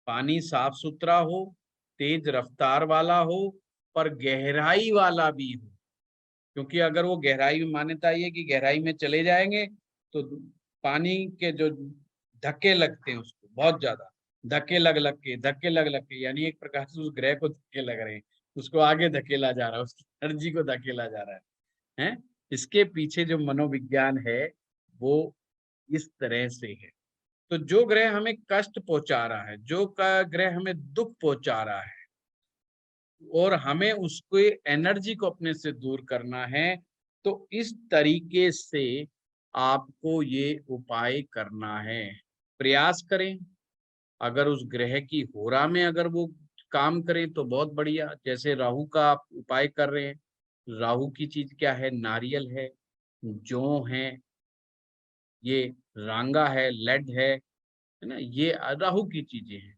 पानी साफ सुथरा हो, तेज रफ्तार वाला हो, पर गहराई वाला भी हो, क्योंकि अगर वो गहराई में, मान्यता ये कि गहराई में चले जाएंगे तो पानी के जो धक्के लगते हैं उसको बहुत ज्यादा धक्के लग के यानी एक प्रकार से उस ग्रह को धक्के लग रहे हैं, उसको आगे धकेला जा रहा है, उसकी एनर्जी को धकेला जा रहा है। इसके पीछे जो मनोविज्ञान है वो इस तरह से है। तो जो ग्रह हमें कष्ट पहुंचा रहा है, जो ग्रह हमें दुख पहुंचा रहा है और हमें उसको एनर्जी को अपने से दूर करना है, तो इस तरीके से आपको ये उपाय करना है। प्रयास करें, अगर उस ग्रह की होरा में अगर वो काम करें तो बहुत बढ़िया। जैसे राहु का आप उपाय कर रहे हैं, राहु की चीज क्या है? नारियल है, जौ है, ये रांगा है, लेड है ना, ये राहु की चीजें हैं।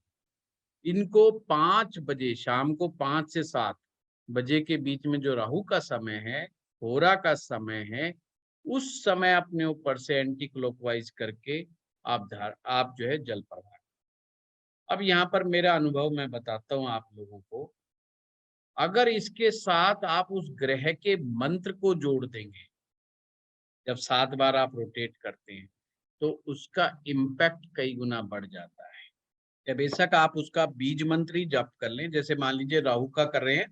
इनको 5 बजे, शाम को 5 से 7 बजे के बीच में जो राहु का समय है, होरा का समय है, उस समय अपने ऊपर से एंटी क्लॉकवाइज करके आप जो है जल प्रवाह। अब यहाँ पर मेरा अनुभव मैं बताता हूँ आप लोगों को। अगर इसके साथ आप उस ग्रह के मंत्र को जोड़ देंगे, जब 7 बार आप रोटेट करते हैं तो उसका इम्पैक्ट कई गुना बढ़ जाता है। या बेशक आप उसका बीज मंत्र ही जप कर लें, जैसे मान लीजिए राहु का कर रहे हैं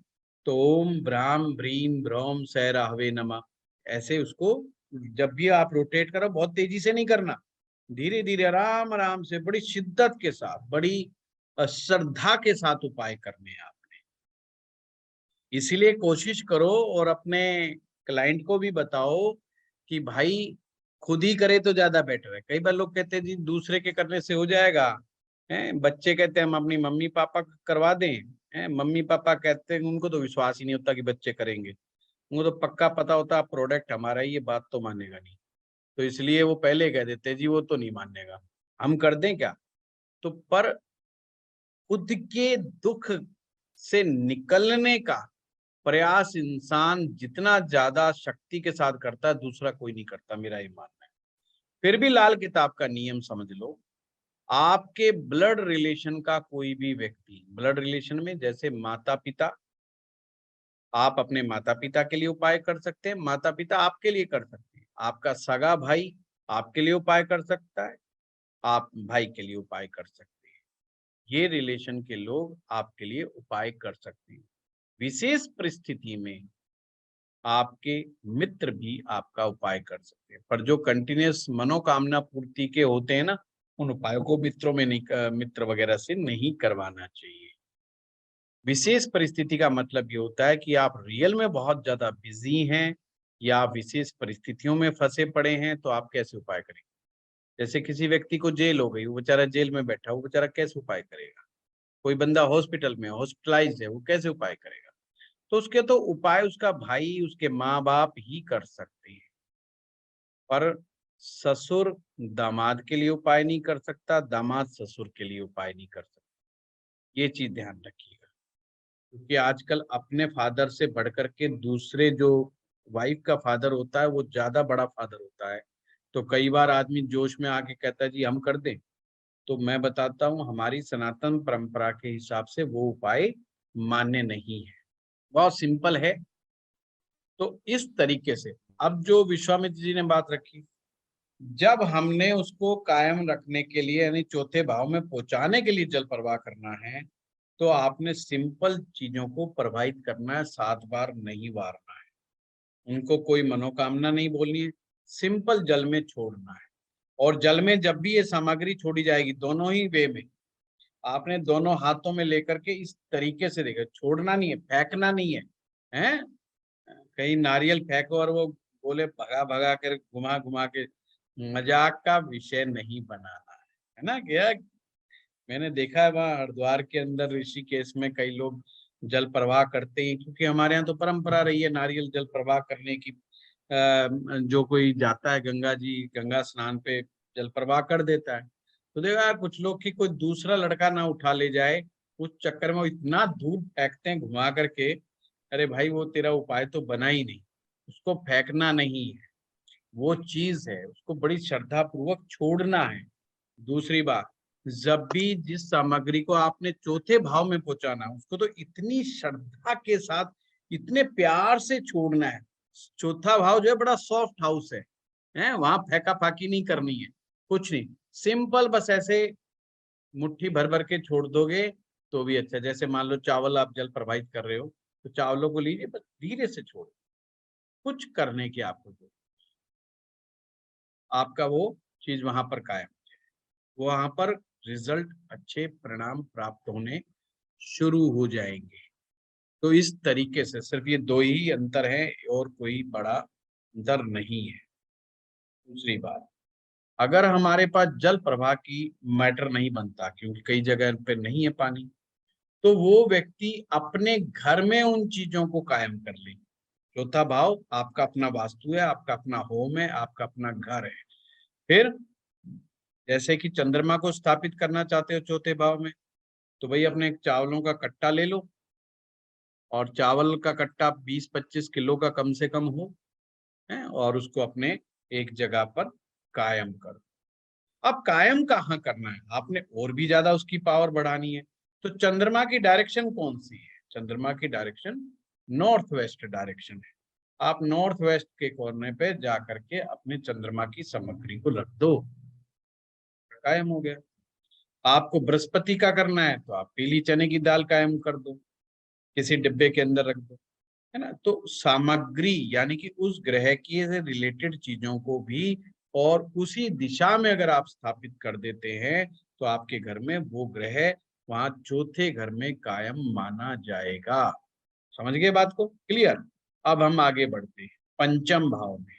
तो ओम ब्राह्म ब्रीम ब्रह्म स राहवे नमः, ऐसे उसको जब भी आप रोटेट करो बहुत तेजी से नहीं करना, धीरे धीरे आराम आराम से बड़ी शिद्दत के साथ, बड़ी श्रद्धा के साथ उपाय करने हैं आपने। इसीलिए कोशिश करो और अपने क्लाइंट को भी बताओ कि भाई खुद ही करे तो ज्यादा बेटर है। कई बार लोग कहते हैं जी दूसरे के करने से हो जाएगा, हैं बच्चे कहते हैं हम अपनी मम्मी पापा को करवा दें, हैं मम्मी पापा कहते हैं उनको तो विश्वास ही नहीं होता कि बच्चे करेंगे, उनको तो पक्का पता होता प्रोडक्ट हमारा ही, ये बात तो मानेगा नहीं, तो इसलिए वो पहले कह देते हैं जी वो तो नहीं मानेगा, हम कर दें क्या। तो पर खुद के दुख से निकलने का प्रयास इंसान जितना ज्यादा शक्ति के साथ करता है दूसरा कोई नहीं करता, मेरा ये मानना है। फिर भी लाल किताब का नियम समझ लो, आपके ब्लड रिलेशन का कोई भी व्यक्ति, ब्लड रिलेशन में जैसे माता पिता, आप अपने माता पिता के लिए उपाय कर सकते हैं, माता पिता आपके लिए कर सकते हैं, आपका सगा भाई आपके लिए उपाय कर सकता है, आप भाई के लिए उपाय कर सकते हैं, ये रिलेशन के लोग आपके लिए उपाय कर सकते हैं। विशेष परिस्थिति में आपके मित्र भी आपका उपाय कर सकते हैं, पर जो कंटिन्यूअस मनोकामना पूर्ति के होते हैं ना, उन उपायों को मित्र वगैरह से नहीं करवाना चाहिए। विशेष परिस्थिति का मतलब ये होता है कि आप रियल में बहुत ज्यादा बिजी हैं या विशेष परिस्थितियों में फंसे पड़े हैं, तो आप कैसे उपाय करेंगे। जैसे किसी व्यक्ति को जेल हो गई, वो बेचारा जेल में बैठा, वो बेचारा कैसे उपाय करेगा। कोई बंदा हॉस्पिटल में हॉस्पिटलाइज्ड है, वो कैसे उपाय करेगा। तो उसके तो उपाय उसका भाई, उसके माँ बाप ही कर सकते हैं, पर ससुर दामाद के लिए उपाय नहीं कर सकता, दामाद ससुर के लिए उपाय नहीं कर सकता। ये चीज ध्यान रखिएगा, क्योंकि आजकल अपने फादर से बढ़कर के दूसरे जो वाइफ का फादर होता है वो ज्यादा बड़ा फादर होता है। तो कई बार आदमी जोश में आके कहता है जी हम कर दें। तो मैं बताता हूँ, हमारी सनातन परंपरा के हिसाब से वो उपाय मान्य नहीं है। बहुत सिंपल है। तो इस तरीके से अब जो विश्वामित्र जी ने बात रखी, जब हमने उसको कायम रखने के लिए यानी चौथे भाव में पहुंचाने के लिए जल प्रवाह करना है, तो आपने सिंपल चीजों को प्रवाहित करना है, 7 बार नहीं वारना है, उनको कोई मनोकामना नहीं बोलनी है, सिंपल जल में छोड़ना है। और जल में जब भी ये सामग्री छोड़ी जाएगी, दोनों ही वे में, आपने दोनों हाथों में लेकर के इस तरीके से देखा, छोड़ना नहीं है, फेंकना नहीं है। हैं कहीं नारियल फेंको और वो बोले भगा भगा कर घुमा घुमा के, मजाक का विषय नहीं बनाना है ना। क्या मैंने देखा है वहाँ हरिद्वार के अंदर ऋषिकेश में कई लोग जल प्रवाह करते हैं, क्योंकि हमारे यहाँ तो परंपरा रही है नारियल जल प्रवाह करने की। जो कोई जाता है गंगा जी, गंगा स्नान पे जल प्रवाह कर देता है। तो देखा यार कुछ लोग की कोई दूसरा लड़का ना उठा ले जाए, उस चक्कर में वो इतना दूर फेंकते हैं घुमा करके। अरे भाई वो तेरा उपाय तो बना ही नहीं, उसको फेंकना नहीं है, वो चीज है, उसको बड़ी श्रद्धा पूर्वक छोड़ना है। दूसरी बात, जब भी जिस सामग्री को आपने चौथे भाव में पहुंचाना है, उसको तो इतनी श्रद्धा के साथ, इतने प्यार से छोड़ना है। चौथा भाव जो है बड़ा सॉफ्ट हाउस है वहां फेंका फाकी नहीं करनी है, कुछ नहीं, सिंपल बस ऐसे मुट्ठी भर भर के छोड़ दोगे तो भी अच्छा। जैसे मान लो चावल आप जल प्रवाहित कर रहे हो, तो चावलों को लीजिए, बस धीरे से छोड़ो, कुछ करने की आपको जरूरत, आपका वो चीज वहां पर कायम, वहां पर रिजल्ट अच्छे परिणाम प्राप्त होने शुरू हो जाएंगे। तो इस तरीके से सिर्फ ये दो ही अंतर है और कोई बड़ा अंतर नहीं है। दूसरी बात, अगर हमारे पास जल प्रवाह की मैटर नहीं बनता, क्योंकि कई जगह पे नहीं है पानी, तो वो व्यक्ति अपने घर में उन चीजों को कायम कर ले। चौथा भाव आपका अपना वास्तु है, आपका अपना होम है, आपका अपना घर है। फिर जैसे कि चंद्रमा को स्थापित करना चाहते हो चौथे भाव में, तो भाई अपने चावलों का कट्टा ले लो, और चावल का कट्टा 20-25 किलो का कम से कम हो, है, और उसको अपने एक जगह पर कायम करो। अब कायम कहाँ करना है, आपने और भी ज्यादा उसकी पावर बढ़ानी है, तो चंद्रमा की डायरेक्शन कौन सी है। चंद्रमा की डायरेक्शन नॉर्थ वेस्ट डायरेक्शन है। आप नॉर्थ वेस्ट के कोने पे जा करके अपने चंद्रमा की सामग्री को रख दो, कायम हो गया। आपको बृहस्पति का करना है तो आप पीली चने की दाल कायम कर दो, किसी डिब्बे के अंदर रख दो, है ना। तो सामग्री यानी कि उस ग्रह की से रिलेटेड चीजों को भी और उसी दिशा में अगर आप स्थापित कर देते हैं, तो आपके घर में वो ग्रह वहां चौथे घर में कायम माना जाएगा। समझ गए बात को, क्लियर। अब हम आगे बढ़ते हैं पंचम भाव में।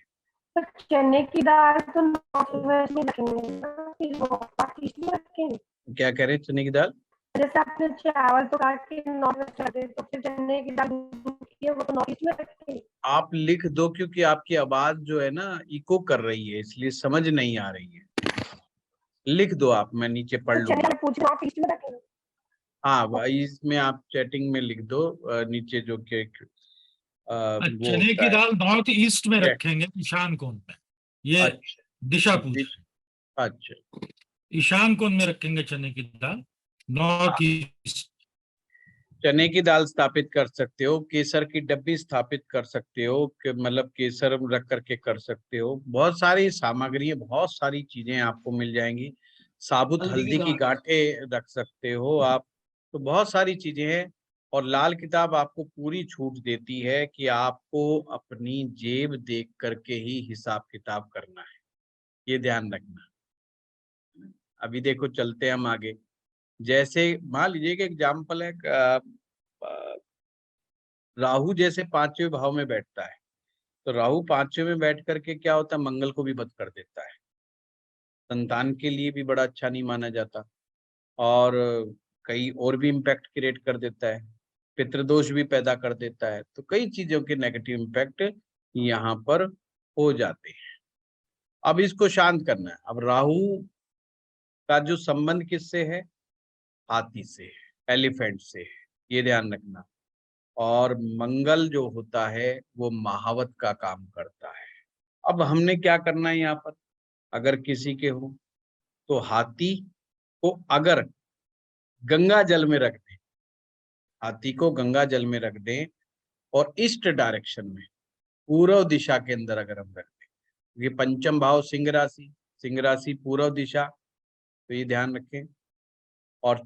तो चने की दाल तो नॉर्थ वेस्ट में रखेंगे ना, फिर नॉर्थ ईस्ट में रखेंगे। क्या कह रहे हैं, चने की दाल। जैसे आपने चावल तो काट के नॉर्थ वेस्ट रख दे, तो फिर चने की दाल वो तो नॉर्थ ईस्ट में रखेंगे। आप लिख दो, क्योंकि आपकी आवाज जो है ना इको कर रही है, इसलिए समझ नहीं आ रही है। लिख दो आप, मैं नीचे पढ़ तो चने लूंगा। की पूछ नॉर्थ ईस्ट में रखेंगे। हाँ इसमें आप चैटिंग में लिख दो, नीचे जो के वो चने होता की है। दाल नॉर्थ ईस्ट में चैट। रखेंगे, ईशान कोण में। ये अच्छा दिशा पूछ रहे हैं। अच्छा। ईशान कोण में रखेंगे चने की दाल, नॉर्थ ईस्ट। चने की दाल स्थापित कर सकते हो, केसर की डब्बी स्थापित कर सकते हो, मतलब केसर रख करके कर सकते हो, बहुत सारी सामग्री, बहुत सारी चीजें आपको मिल जाएंगी। साबुत हल्दी की गांठें रख सकते हो आप। तो बहुत सारी चीजें हैं, और लाल किताब आपको पूरी छूट देती है कि आपको अपनी जेब देख करके ही हिसाब किताब करना है, ये ध्यान रखना। अभी देखो चलते हैं हम आगे। जैसे मान लीजिए कि एग्जाम्पल है, राहु जैसे पांचवें भाव में बैठता है, तो राहु पांचवें में बैठ करके क्या होता है, मंगल को भी बद कर देता है, संतान के लिए भी बड़ा अच्छा नहीं माना जाता, और कई और भी इम्पैक्ट क्रिएट कर देता है, पितृदोष भी पैदा कर देता है। तो कई चीजों के नेगेटिव इम्पैक्ट यहाँ पर हो जाते हैं। अब इसको शांत करना है। अब राहु का जो संबंध किससे है, हाथी से है, एलिफेंट से है, ये ध्यान रखना। और मंगल जो होता है वो महावत का काम करता है। अब हमने क्या करना है यहाँ पर, अगर किसी के हो तो हाथी को अगर गंगा जल में रख दें, हाथी को गंगा जल में रख दें और ईस्ट डायरेक्शन में, पूर्व दिशा के अंदर अगर हम रख दें, ये पंचम भाव सिंह राशि पूर्व दिशा, तो ये ध्यान रखें। और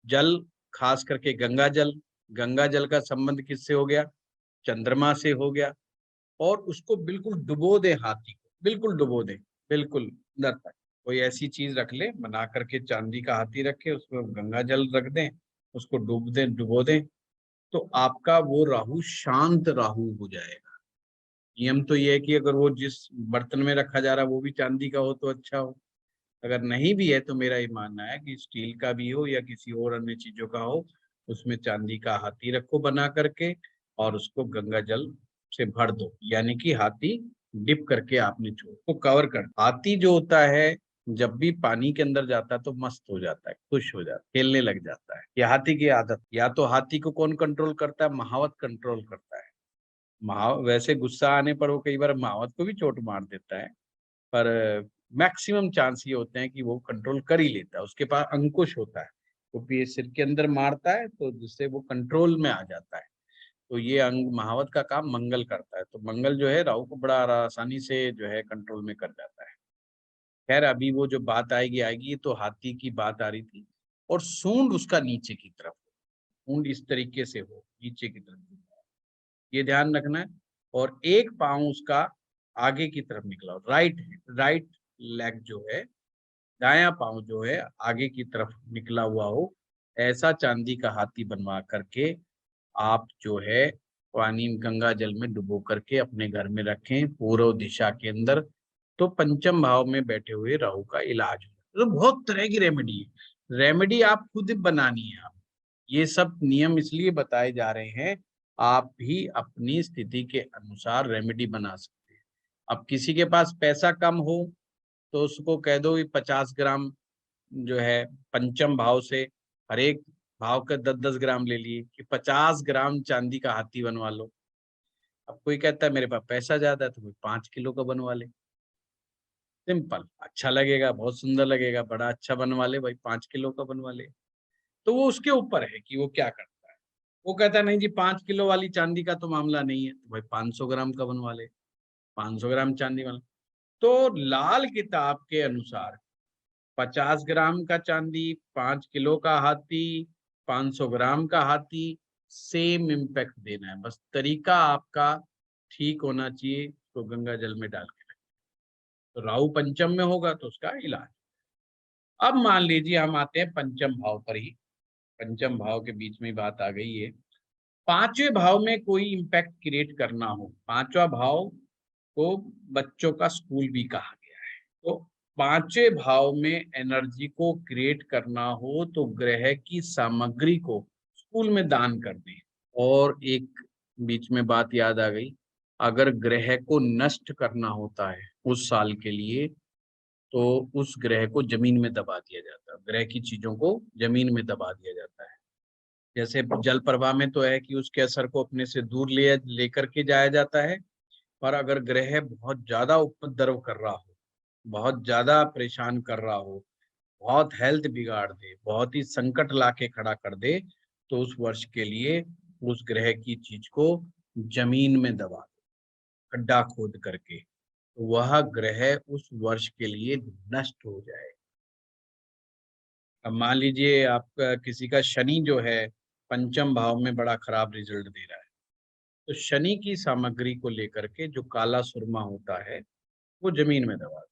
जल खास करके गंगा जल का संबंध किससे हो गया, चंद्रमा से हो गया। और उसको बिल्कुल डुबो दे, हाथी को बिल्कुल डुबो दे, बिल्कुल अंदर तक। कोई ऐसी चीज रख ले बना करके, चांदी का हाथी रखे, उसमें गंगा जल रख दें, उसको डुबो दें, तो आपका वो राहु शांत राहु हो जाएगा। नियम तो ये है कि अगर वो जिस बर्तन में रखा जा रहा है वो भी चांदी का हो तो अच्छा हो, अगर नहीं भी है तो मेरा ये मानना है कि स्टील का भी हो या किसी और अन्य चीजों का हो, उसमें चांदी का हाथी रखो बना करके, और उसको गंगा जल से भर दो, यानी कि हाथी डिप करके आपने छोड़ को कवर कर। हाथी जो होता है जब भी पानी के अंदर जाता है तो मस्त हो जाता है, खुश हो जाता है, खेलने लग जाता है। ये हाथी की आदत। या तो हाथी को कौन कंट्रोल करता है, महावत कंट्रोल करता है। वैसे गुस्सा आने पर वो कई बार महावत को भी चोट मार देता है, पर मैक्सिमम चांस ये होते हैं कि वो कंट्रोल कर ही लेता है, उसके पास अंकुश होता है, वो भी सिर के अंदर मारता है तो जिससे वो कंट्रोल में आ जाता है। तो ये अंग महावत का काम मंगल करता है, तो मंगल जो है राहु को बड़ा आसानी से जो है कंट्रोल में कर जाता है। खैर अभी वो जो बात आएगी आएगी, तो हाथी की बात आ रही थी, और सूंड उसका नीचे की तरफ, सूंड इस तरीके से हो नीचे की तरफ, ये ध्यान रखना है। और एक पाँव उसका आगे की तरफ निकला हो, राइट लेग जो है, दायां पाँव जो है आगे की तरफ निकला हुआ हो, ऐसा चांदी का हाथी बनवा करके आप जो है पानी गंगा जल में डुबो करके अपने घर में रखें पूर्व दिशा के अंदर, तो पंचम भाव में बैठे हुए राहु का इलाज हो। तो बहुत तरह की रेमेडी है, रेमेडी आप खुद बनानी है। आप ये सब नियम इसलिए बताए जा रहे हैं, आप भी अपनी स्थिति के अनुसार रेमेडी बना सकते हैं। अब किसी के पास पैसा कम हो तो उसको कह दो कि 50 ग्राम जो है पंचम भाव से, हर एक भाव का 10-10 ग्राम ले लिए, कि 50 ग्राम चांदी का हाथी बनवा लो। अब कोई कहता है मेरे पास पैसा ज्यादा है तो कोई 5 किलो का बनवा ले, सिंपल, अच्छा लगेगा, बहुत सुंदर लगेगा, बड़ा अच्छा बनवा ले भाई, 5 किलो का बनवा ले। तो वो उसके ऊपर है कि वो क्या करता है। वो कहता है नहीं जी 5 किलो वाली चांदी का तो मामला नहीं है, तो भाई 500 ग्राम का बनवा ले, 500 ग्राम चांदी वाला। तो लाल किताब के अनुसार 50 ग्राम का चांदी, 5 किलो का हाथी, 500 ग्राम का हाथी, सेम इम्पैक्ट देना है, बस तरीका आपका ठीक होना चाहिए। तो गंगा जल में डाल के, तो राहु पंचम में होगा तो उसका इलाज। अब मान लीजिए हम आते हैं पंचम भाव पर ही, पंचम भाव के बीच में बात आ गई है। पांचवें भाव में कोई इम्पैक्ट क्रिएट करना हो, पांचवा भाव को बच्चों का स्कूल भी कहा गया है, तो पांचवें भाव में एनर्जी को क्रिएट करना हो तो ग्रह की सामग्री को स्कूल में दान कर दें। और एक बीच में बात याद आ गई, अगर ग्रह को नष्ट करना होता है उस साल के लिए, तो उस ग्रह को जमीन में दबा दिया जाता है, ग्रह की चीजों को जमीन में दबा दिया जाता है। जैसे जल प्रवाह में तो है कि उसके असर को अपने से दूर लेकर के जाया जाता है, पर अगर ग्रह बहुत ज्यादा उपद्रव कर रहा हो, बहुत ज्यादा परेशान कर रहा हो, बहुत हेल्थ बिगाड़ दे, बहुत ही संकट लाके खड़ा कर दे, तो उस वर्ष के लिए उस ग्रह की चीज को जमीन में दबा दो, गड्ढा खोद करके, तो वह ग्रह उस वर्ष के लिए नष्ट हो जाए। अब मान लीजिए आपका किसी का शनि जो है पंचम भाव में बड़ा खराब रिजल्ट दे रहा है, तो शनि की सामग्री को लेकर के जो काला सुरमा होता है वो जमीन में दबा दो,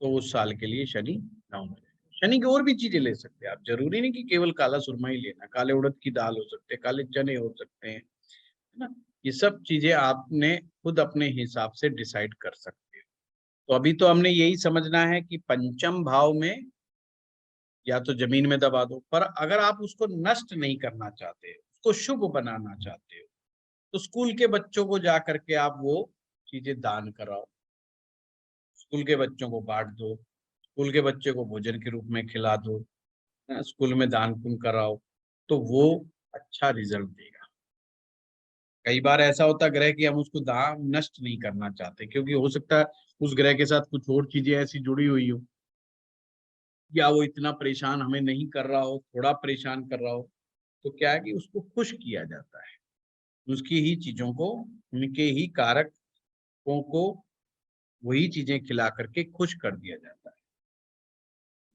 तो उस साल के लिए शनि डाउन हो जाएगा। शनि की और भी चीजें ले सकते हैं आप, जरूरी नहीं कि केवल काला सुरमा ही लेना, काले उड़द की दाल हो सकते हैं, काले चने हो सकते हैं, है ना। ये सब चीजें आपने खुद अपने हिसाब से डिसाइड कर सकते हो। तो अभी तो हमने यही समझना है कि पंचम भाव में या तो जमीन में दबा दो, पर अगर आप उसको नष्ट नहीं करना चाहते, उसको शुभ बनाना चाहते हो, तो स्कूल के बच्चों को जा करके आप वो चीजें दान कराओ, स्कूल के बच्चों को बांट दो, स्कूल के बच्चे को भोजन के रूप में खिला दो, स्कूल में दान पुण्य कराओ, तो वो अच्छा रिजल्ट देगा। कई बार ऐसा होता ग्रह कि हम उसको दान नष्ट नहीं करना चाहते, क्योंकि हो सकता है उस ग्रह के साथ कुछ और चीजें ऐसी जुड़ी हुई हो, या वो इतना परेशान हमें नहीं कर रहा हो, थोड़ा परेशान कर रहा हो, तो क्या है कि उसको खुश किया जाता है, उसकी ही चीजों को, उनके ही कारकों को वही चीजें खिला करके खुश कर दिया जाता है।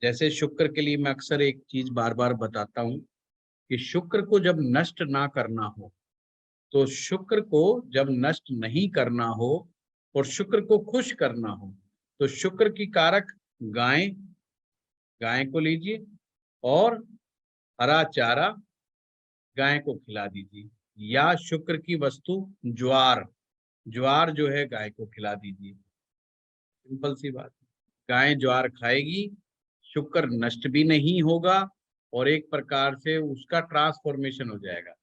जैसे शुक्र के लिए मैं अक्सर एक चीज बार बार बताता हूँ कि शुक्र को जब नष्ट ना करना हो, तो शुक्र को जब नष्ट नहीं करना हो और शुक्र को खुश करना हो, तो शुक्र की कारक गाय, गाय को लीजिए और हरा चारा गाय को खिला दीजिए, या शुक्र की वस्तु ज्वार, ज्वार जो है गाय को खिला दीजिए। सिंपल सी बात, गाय ज्वार खाएगी, शुक्र नष्ट भी नहीं होगा और एक प्रकार से उसका ट्रांसफॉर्मेशन हो जाएगा,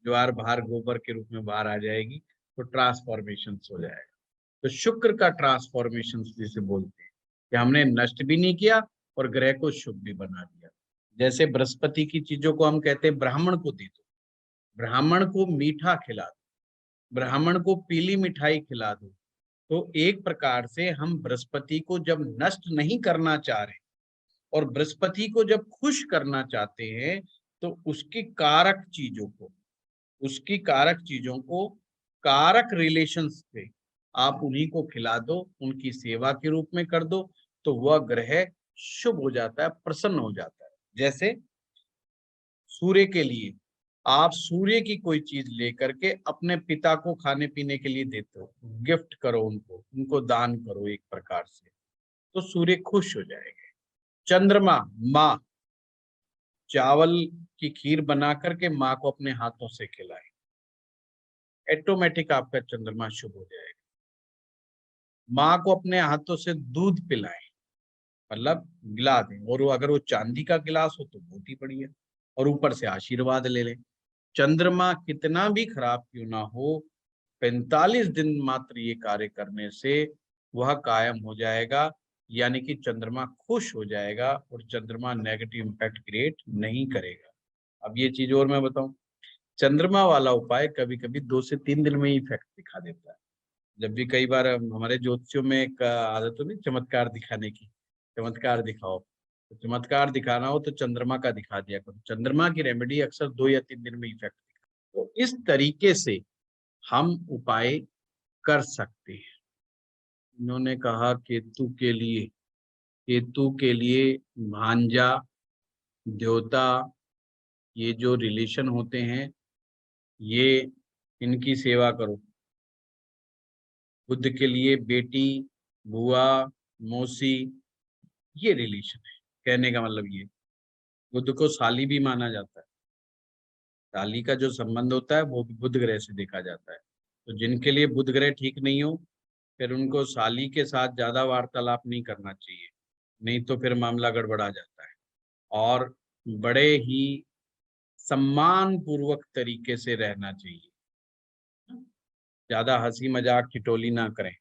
ज्वार बाहर गोबर के रूप में बाहर आ जाएगी, तो ट्रांसफॉर्मेशन हो जाएगा। तो शुक्र का ट्रांसफॉर्मेशन जिसे बोलते हैं कि हमने नष्ट भी नहीं किया और ग्रह को शुभ भी बना दिया। जैसे बृहस्पति की चीजों को हम कहते हैं ब्राह्मण को दे दो, ब्राह्मण को मीठा खिला दो, ब्राह्मण को पीली मिठाई खिला दो, तो एक प्रकार से हम बृहस्पति को जब नष्ट नहीं करना चाह रहे और बृहस्पति को जब खुश करना चाहते हैं, तो उसकी कारक चीजों को, उसकी कारक चीजों को, कारक रिलेशंस पे आप उन्हीं को खिला दो, उनकी सेवा के रूप में कर दो, तो वह ग्रह शुभ हो जाता है, प्रसन्न हो जाता है। जैसे सूर्य के लिए आप सूर्य की कोई चीज लेकर के अपने पिता को खाने पीने के लिए देते हो, गिफ्ट करो उनको, उनको दान करो एक प्रकार से, तो सूर्य खुश हो जाएंगे। चंद्रमा, माँ, चावल की खीर बना करके माँ को अपने हाथों से खिलाए, ऑटोमेटिक आपका चंद्रमा शुभ हो जाएगा। माँ को अपने हाथों से दूध पिलाएं, मतलब गिला दें, और अगर वो चांदी का गिलास हो तो बहुत ही बढ़िया, और ऊपर से आशीर्वाद ले लें। चंद्रमा कितना भी खराब क्यों ना हो, 45 दिन मात्र ये कार्य करने से वह कायम हो जाएगा, यानी कि चंद्रमा खुश हो जाएगा और चंद्रमा नेगेटिव इंपैक्ट क्रिएट नहीं करेगा। अब ये चीज और मैं बताऊं, चंद्रमा वाला उपाय कभी कभी 2 से 3 दिन में ही इफेक्ट दिखा देता है। जब भी कई बार हमारे ज्योतिषियों में एक आदत होती है चमत्कार दिखाने की, चमत्कार दिखाओ, तो चमत्कार दिखाना हो तो चंद्रमा का दिखा दिया करो, चंद्रमा की रेमेडी अक्सर 2 या 3 दिन में इफेक्ट दिखा। तो इस तरीके से हम उपाय कर सकते हैं। इन्होंने कहा केतु के लिए, केतु के लिए भांजा, देवता, ये जो रिलेशन होते हैं, ये इनकी सेवा करो। बुद्ध के लिए बेटी, बुआ, मौसी, ये रिलेशन है। कहने का मतलब ये, बुद्ध को साली भी माना जाता है, साली का जो संबंध होता है वो भी बुध ग्रह से देखा जाता है। तो जिनके लिए बुध ग्रह ठीक नहीं हो, फिर उनको साली के साथ ज्यादा वार्तालाप नहीं करना चाहिए, नहीं तो फिर मामला गड़बड़ा जाता है। और बड़े ही सम्मान पूर्वक तरीके से रहना चाहिए, ज्यादा हंसी मजाक ठिठोली ना करें।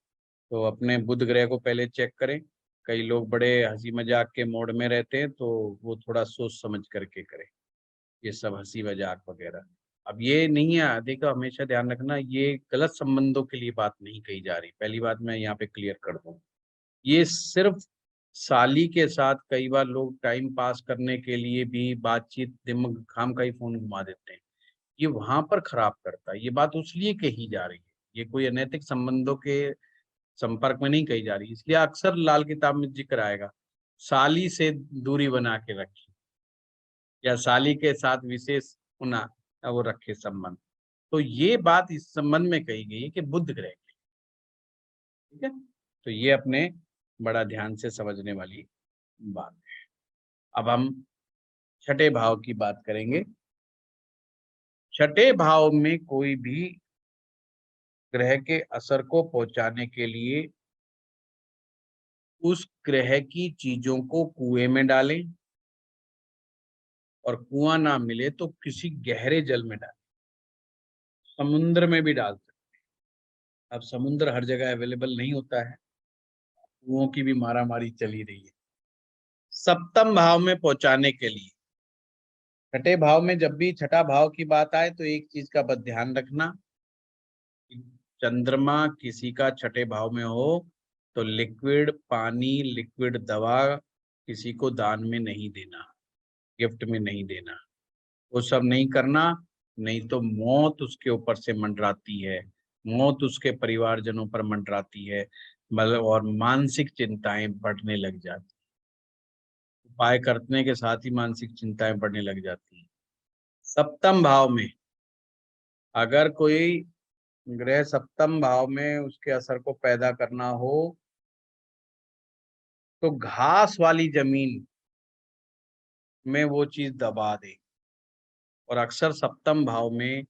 तो अपने बुध ग्रह को पहले चेक करें, कई लोग बड़े हंसी मजाक के मोड में रहते हैं, तो वो थोड़ा सोच समझ करके करें ये सब हंसी मजाक वगैरह। अब ये नहीं है, देखो हमेशा ध्यान रखना, ये गलत संबंधों के लिए बात नहीं कही जा रही, पहली बात मैं यहाँ पे क्लियर कर दूं। ये सिर्फ साली के साथ कई बार लोग टाइम पास करने के लिए भी बातचीत, दिमाग खाम का ही फोन घुमा देते हैं, ये वहां पर खराब करता है। ये बात उसलिए कही जा रही है, ये कोई अनैतिक संबंधों के संपर्क में नहीं कही जा रही, इसलिए अक्सर लाल किताब में जिक्र आएगा, साली से दूरी बना के रखी, या साली के साथ विशेष होना, वो रखे संबंध। तो ये बात इस संबंध में कही गई है कि बुध ग्रह की, ठीक है। तो ये अपने बड़ा ध्यान से समझने वाली बात है। अब हम छठे भाव की बात करेंगे। छठे भाव में कोई भी ग्रह के असर को पहुंचाने के लिए उस ग्रह की चीजों को कुएं में डालें, और कुआं ना मिले तो किसी गहरे जल में डालें, समुद्र में भी डाल सकते हैं। अब समुद्र हर जगह अवेलेबल नहीं होता है, कुओं की भी मारामारी चली रही है। सप्तम भाव में पहुंचाने के लिए, छठे भाव में जब भी छठा भाव की बात आए तो एक चीज का बस ध्यान रखना, चंद्रमा किसी का छठे भाव में हो तो लिक्विड पानी, लिक्विड दवा किसी को दान में नहीं देना, गिफ्ट में नहीं देना, वो सब नहीं करना, नहीं तो मौत उसके ऊपर से मंडराती है, मौत उसके परिवारजनों पर मंडराती है, मतलब और मानसिक चिंताएं बढ़ने लग जाती, उपाय करने के साथ ही मानसिक चिंताएं बढ़ने लग जाती हैं। सप्तम भाव में अगर कोई ग्रह सप्तम भाव में उसके असर को पैदा करना हो तो घास वाली जमीन में वो चीज दबा दे, और अक्सर सप्तम भाव में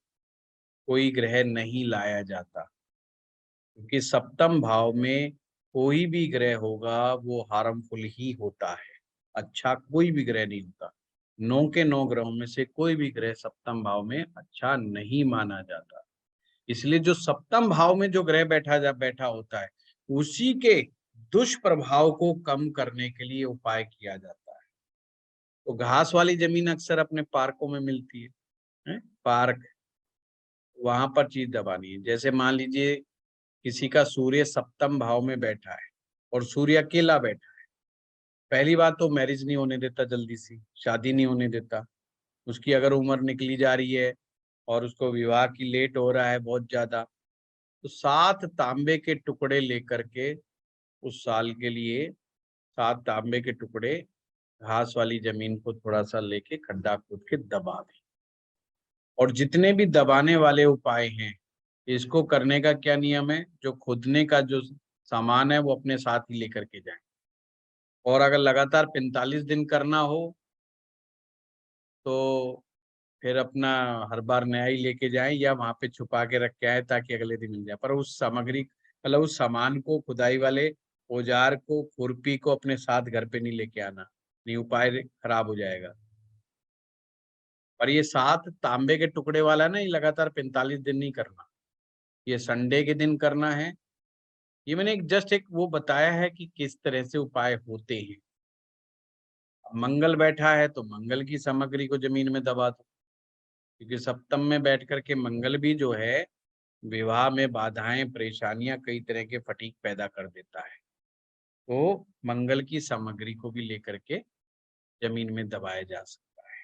कोई ग्रह नहीं लाया जाता, क्योंकि सप्तम भाव में कोई भी ग्रह होगा वो हार्मफुल ही होता है, अच्छा कोई भी ग्रह नहीं होता। 9 के 9 ग्रहों में से कोई भी ग्रह सप्तम भाव में अच्छा नहीं माना जाता। इसलिए जो सप्तम भाव में जो ग्रह बैठा होता है उसी के दुष्प्रभाव को कम करने के लिए उपाय किया जाता है। तो घास वाली जमीन अक्सर अपने पार्कों में मिलती है? पार्क, वहां पर चीज दबानी है। जैसे मान लीजिए किसी का सूर्य सप्तम भाव में बैठा है और सूर्य अकेला बैठा है, पहली बात तो मैरिज नहीं होने देता, जल्दी सी शादी नहीं होने देता। उसकी अगर उम्र निकली जा रही है और उसको विवाह की लेट हो रहा है बहुत ज्यादा, तो 7 तांबे के टुकड़े लेकर के उस साल के लिए 7 तांबे के टुकड़े घास वाली जमीन को थोड़ा सा लेके खड्डा खोद के दबा दें। और जितने भी दबाने वाले उपाय हैं, इसको करने का क्या नियम है, जो खोदने का जो सामान है वो अपने साथ ही लेकर के जाएं। और अगर लगातार 45 दिन करना हो तो फिर अपना हर बार नया ही लेके जाएं, या वहां पे छुपा के रख के आए ताकि अगले दिन मिल जाए। पर उस सामग्री मतलब उस सामान को, खुदाई वाले औजार को, खुरपी को अपने साथ घर पे नहीं लेके आना, नहीं उपाय खराब हो जाएगा। पर ये 7 तांबे के टुकड़े वाला ना, ये लगातार 45 दिन नहीं करना, ये संडे के दिन करना है। ये मैंने जस्ट एक वो बताया है कि किस तरह से उपाय होते हैं। मंगल बैठा है तो मंगल की सामग्री को जमीन में दबा दो, क्योंकि सप्तम में बैठ करके मंगल भी जो है विवाह में बाधाएं, परेशानियां, कई तरह के फटीक पैदा कर देता है। तो मंगल की सामग्री को भी लेकर के जमीन में दबाया जा सकता है।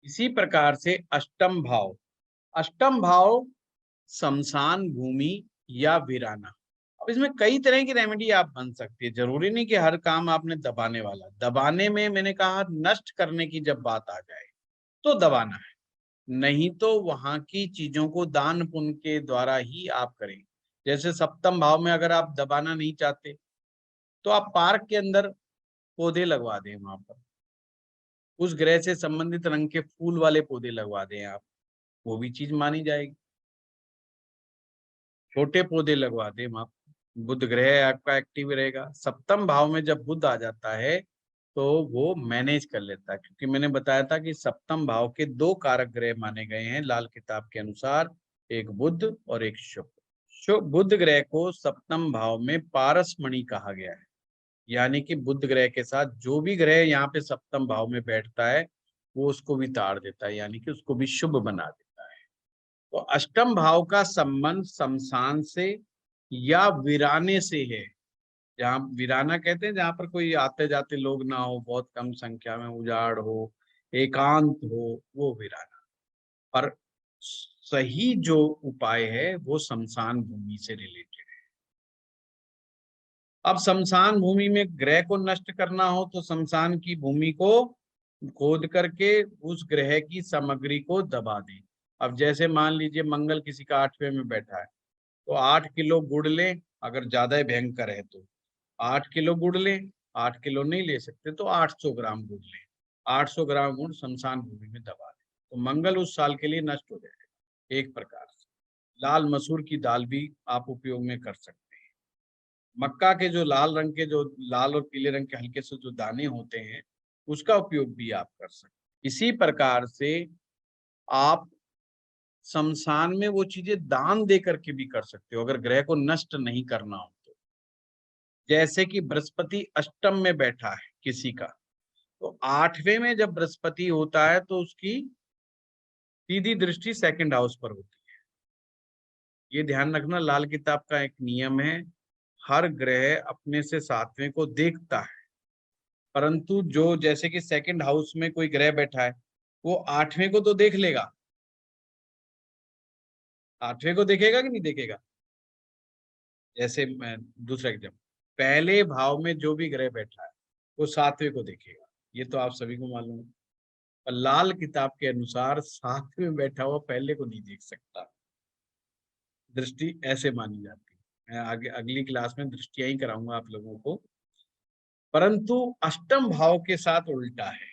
इसी प्रकार से अष्टम भाव, अष्टम भाव शमशान भूमि या वीराना। अब इसमें कई तरह की रेमेडी आप बन सकती है, जरूरी नहीं कि हर काम आपने दबाने वाला। दबाने में मैंने कहा नष्ट करने की जब बात आ जाए तो दबाना है, नहीं तो वहां की चीजों को दान पुण्य के द्वारा ही आप करें। जैसे सप्तम भाव में अगर आप दबाना नहीं चाहते तो आप पार्क के अंदर पौधे लगवा दें, वहां पर उस ग्रह से संबंधित रंग के फूल वाले पौधे लगवा दें आप, वो भी चीज मानी जाएगी। छोटे पौधे लगवा दें वहां, बुध ग्रह आपका एक्टिव रहेगा। सप्तम भाव में जब बुध आ जाता है तो वो मैनेज कर लेता है, क्योंकि मैंने बताया था कि सप्तम भाव के 2 कारक ग्रह माने गए हैं लाल किताब के अनुसार, एक बुध और एक शुक्र। बुध ग्रह को सप्तम भाव में पारसमणि कहा गया है, यानी कि बुध ग्रह के साथ जो भी ग्रह यहाँ पे सप्तम भाव में बैठता है वो उसको भी ताड़ देता है, यानी कि उसको भी शुभ बना देता है। तो अष्टम भाव का संबंध शमशान से या वीराने से है, जहाँ वीराना कहते हैं जहाँ पर कोई आते जाते लोग ना हो, बहुत कम संख्या में, उजाड़ हो, एकांत हो, वो वीराना। पर सही जो उपाय है वो शमशान भूमि से रिलेटेड है। अब शमशान भूमि में ग्रह को नष्ट करना हो तो शमशान की भूमि को खोद करके उस ग्रह की सामग्री को दबा दें। अब जैसे मान लीजिए मंगल किसी का 8वें में बैठा है तो 8 किलो गुड़ लें, अगर ज्यादा भयंकर है तो 8 किलो गुड़ लें, 8 किलो नहीं ले सकते तो 800 ग्राम गुड़ लें, 800 ग्राम गुड़ शमशान भूमि में दबा दें, तो मंगल उस साल के लिए नष्ट हो जाएगा। एक प्रकार से लाल मसूर की दाल भी आप उपयोग में कर सकते हैं। मक्का के जो लाल रंग के, जो लाल और पीले रंग के हल्के से जो दाने होते हैं, उसका उपयोग भी आप कर सकते हैं। इसी प्रकार से आप शमशान में वो चीजें दान दे करके भी कर सकते हो, अगर ग्रह को नष्ट नहीं करना हो तो। जैसे कि बृहस्पति अष्टम में बैठा है किसी का, तो 8वें में जब बृहस्पति होता है तो उसकी सीधी दृष्टि सेकंड हाउस पर होती है। ये ध्यान रखना, लाल किताब का एक नियम है, हर ग्रह अपने से 7वें को देखता है, परंतु जो जैसे कि सेकंड हाउस में कोई ग्रह बैठा है, वो 8वें को तो देख लेगा, 8वें को देखेगा कि नहीं देखेगा। जैसे मैं दूसरा एग्जाम्पल, पहले भाव में जो भी ग्रह बैठा है वो 7वें को देखेगा, ये तो आप सभी को मालूम है। पर लाल किताब के अनुसार 7वें में बैठा हुआ पहले को नहीं देख सकता, दृष्टि ऐसे मानी जाती है। मैं आगे अगली क्लास में दृष्टियां ही कराऊंगा आप लोगों को। परंतु अष्टम भाव के साथ उल्टा है,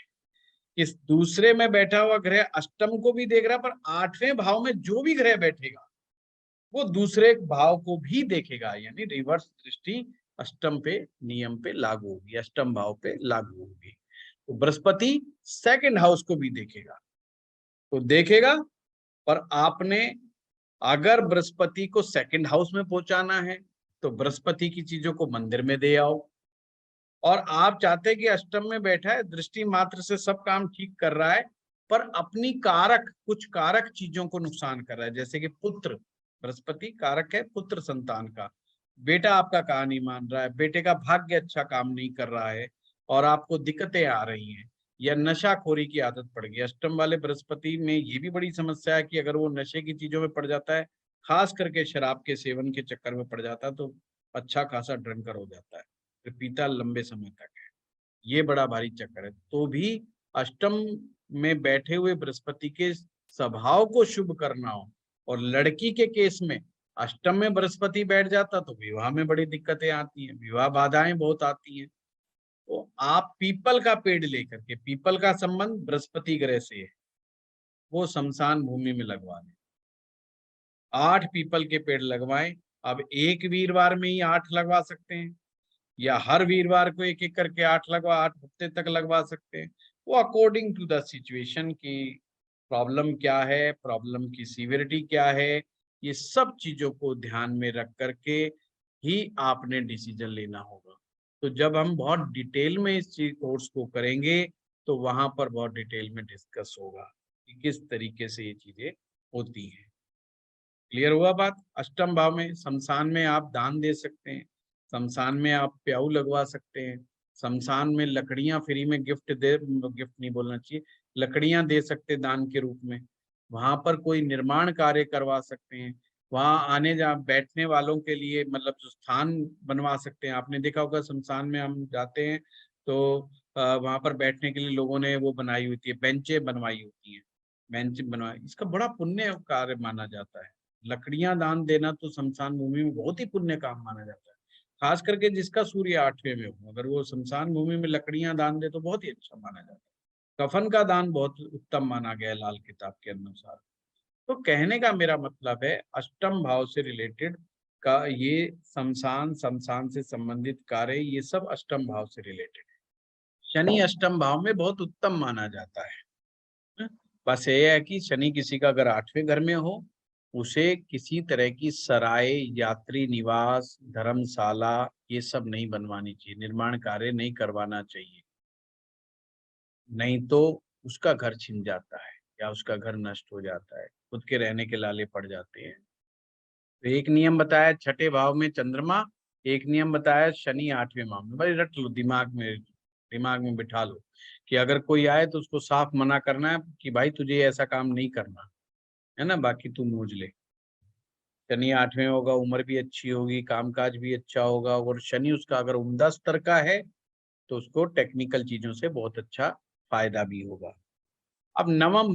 इस दूसरे में बैठा हुआ ग्रह अष्टम को भी देख रहा है, पर 8वें भाव में जो भी ग्रह बैठेगा वो दूसरे भाव को भी देखेगा, यानी रिवर्स दृष्टि अष्टम पे नियम पे लागू होगी, अष्टम भाव पे लागू होगी। तो बृहस्पति सेकंड हाउस को भी देखेगा, तो देखेगा, पर आपने अगर बृहस्पति को सेकंड हाउस में पहुंचाना है तो बृहस्पति की चीजों को मंदिर में दे आओ। और आप चाहते हैं कि अष्टम में बैठा है, दृष्टि मात्र से सब काम ठीक कर रहा है, पर अपनी कारक, कुछ कारक चीजों को नुकसान कर रहा है, जैसे कि पुत्र, बृहस्पति कारक है पुत्र संतान का, बेटा आपका कहा नहीं मान रहा है, बेटे का भाग्य अच्छा काम नहीं कर रहा है और आपको दिक्कतें आ रही हैं, या नशाखोरी की आदत पड़ गई। अष्टम वाले बृहस्पति में ये भी बड़ी समस्या है कि अगर वो नशे की चीजों में पड़ जाता है, खास करके शराब के सेवन के चक्कर में पड़ जाता है, तो अच्छा खासा ड्रंकर हो जाता है, फिर पीता लंबे समय तक है, ये बड़ा भारी चक्कर है। तो भी अष्टम में बैठे हुए बृहस्पति के स्वभाव को शुभ करना हो, और लड़की के केस में अष्टम में बृहस्पति बैठ जाता तो विवाह में बड़ी दिक्कतें आती हैं, विवाह बाधाएं बहुत आती हैं। तो आप पीपल का पेड़ लेकर के, पीपल का संबंध बृहस्पति ग्रह से है, वो शमशान भूमि में लगवा दें, 8 पीपल के पेड़ लगवाएं। अब एक वीरवार में ही 8 लगवा सकते हैं, या हर वीरवार को एक एक करके 8 लगवा, 8 हफ्ते तक लगवा सकते हैं, वो अकॉर्डिंग टू द सिचुएशन की प्रॉब्लम क्या है, प्रॉब्लम की सीवियरिटी क्या है, ये सब चीजों को ध्यान में रख करके ही आपने डिसीजन लेना होगा। तो जब हम बहुत डिटेल में इस चीज कोर्स को करेंगे तो वहां पर बहुत डिटेल में डिस्कस होगा कि किस तरीके से ये चीजें होती हैं। क्लियर हुआ बात। अष्टम भाव में शमशान में आप दान दे सकते हैं, शमशान में आप प्याऊ लगवा सकते हैं, शमशान में लकड़ियां फ्री में गिफ्ट नहीं बोलना चाहिए, लकड़ियां दे सकते दान के रूप में, वहां पर कोई निर्माण कार्य करवा सकते हैं, वहां आने जा बैठने वालों के लिए मतलब जो स्थान बनवा सकते हैं। आपने देखा होगा शमशान में हम जाते हैं तो वहां पर बैठने के लिए लोगों ने वो बनाई होती है, बेंचें बनवाई होती हैं, बेंच बनवाई, इसका बड़ा पुण्य कार्य माना जाता है। लकड़ियां दान देना तो शमशान भूमि में बहुत ही पुण्य काम माना जाता है, खास करके जिसका सूर्य 8वें में हो, अगर वो शमशान भूमि में लकड़ियां दान दे तो बहुत ही अच्छा माना जाता है। कफन का दान बहुत उत्तम माना गया है लाल किताब के अनुसार। तो कहने का मेरा मतलब है, अष्टम भाव से रिलेटेड का ये शमशान, शमशान से संबंधित कार्य, ये सब अष्टम भाव से रिलेटेड है। शनि अष्टम भाव में बहुत उत्तम माना जाता है। बस ये है कि शनि किसी का अगर 8वें घर में हो, उसे किसी तरह की सराय, यात्री निवास, धर्मशाला ये सब नहीं बनवानी चाहिए, निर्माण कार्य नहीं करवाना चाहिए, नहीं तो उसका घर छिन जाता है या उसका घर नष्ट हो जाता है, खुद के रहने के लाले पड़ जाते हैं। तो एक नियम बताया 6ठे भाव में चंद्रमा, एक नियम बताया शनि 8वें भाव में। भाई रट लो, दिमाग में बिठा लो कि अगर कोई आए तो उसको साफ मना करना है कि भाई तुझे ऐसा काम नहीं करना है ना, बाकी तू मूझ ले। शनि 8वें होगा, उम्र भी अच्छी होगी, कामकाज भी अच्छा होगा, और शनि उसका अगर उम्दा स्तर का है तो उसको टेक्निकल चीजों से बहुत अच्छा फायदा भी होगा। अब नवम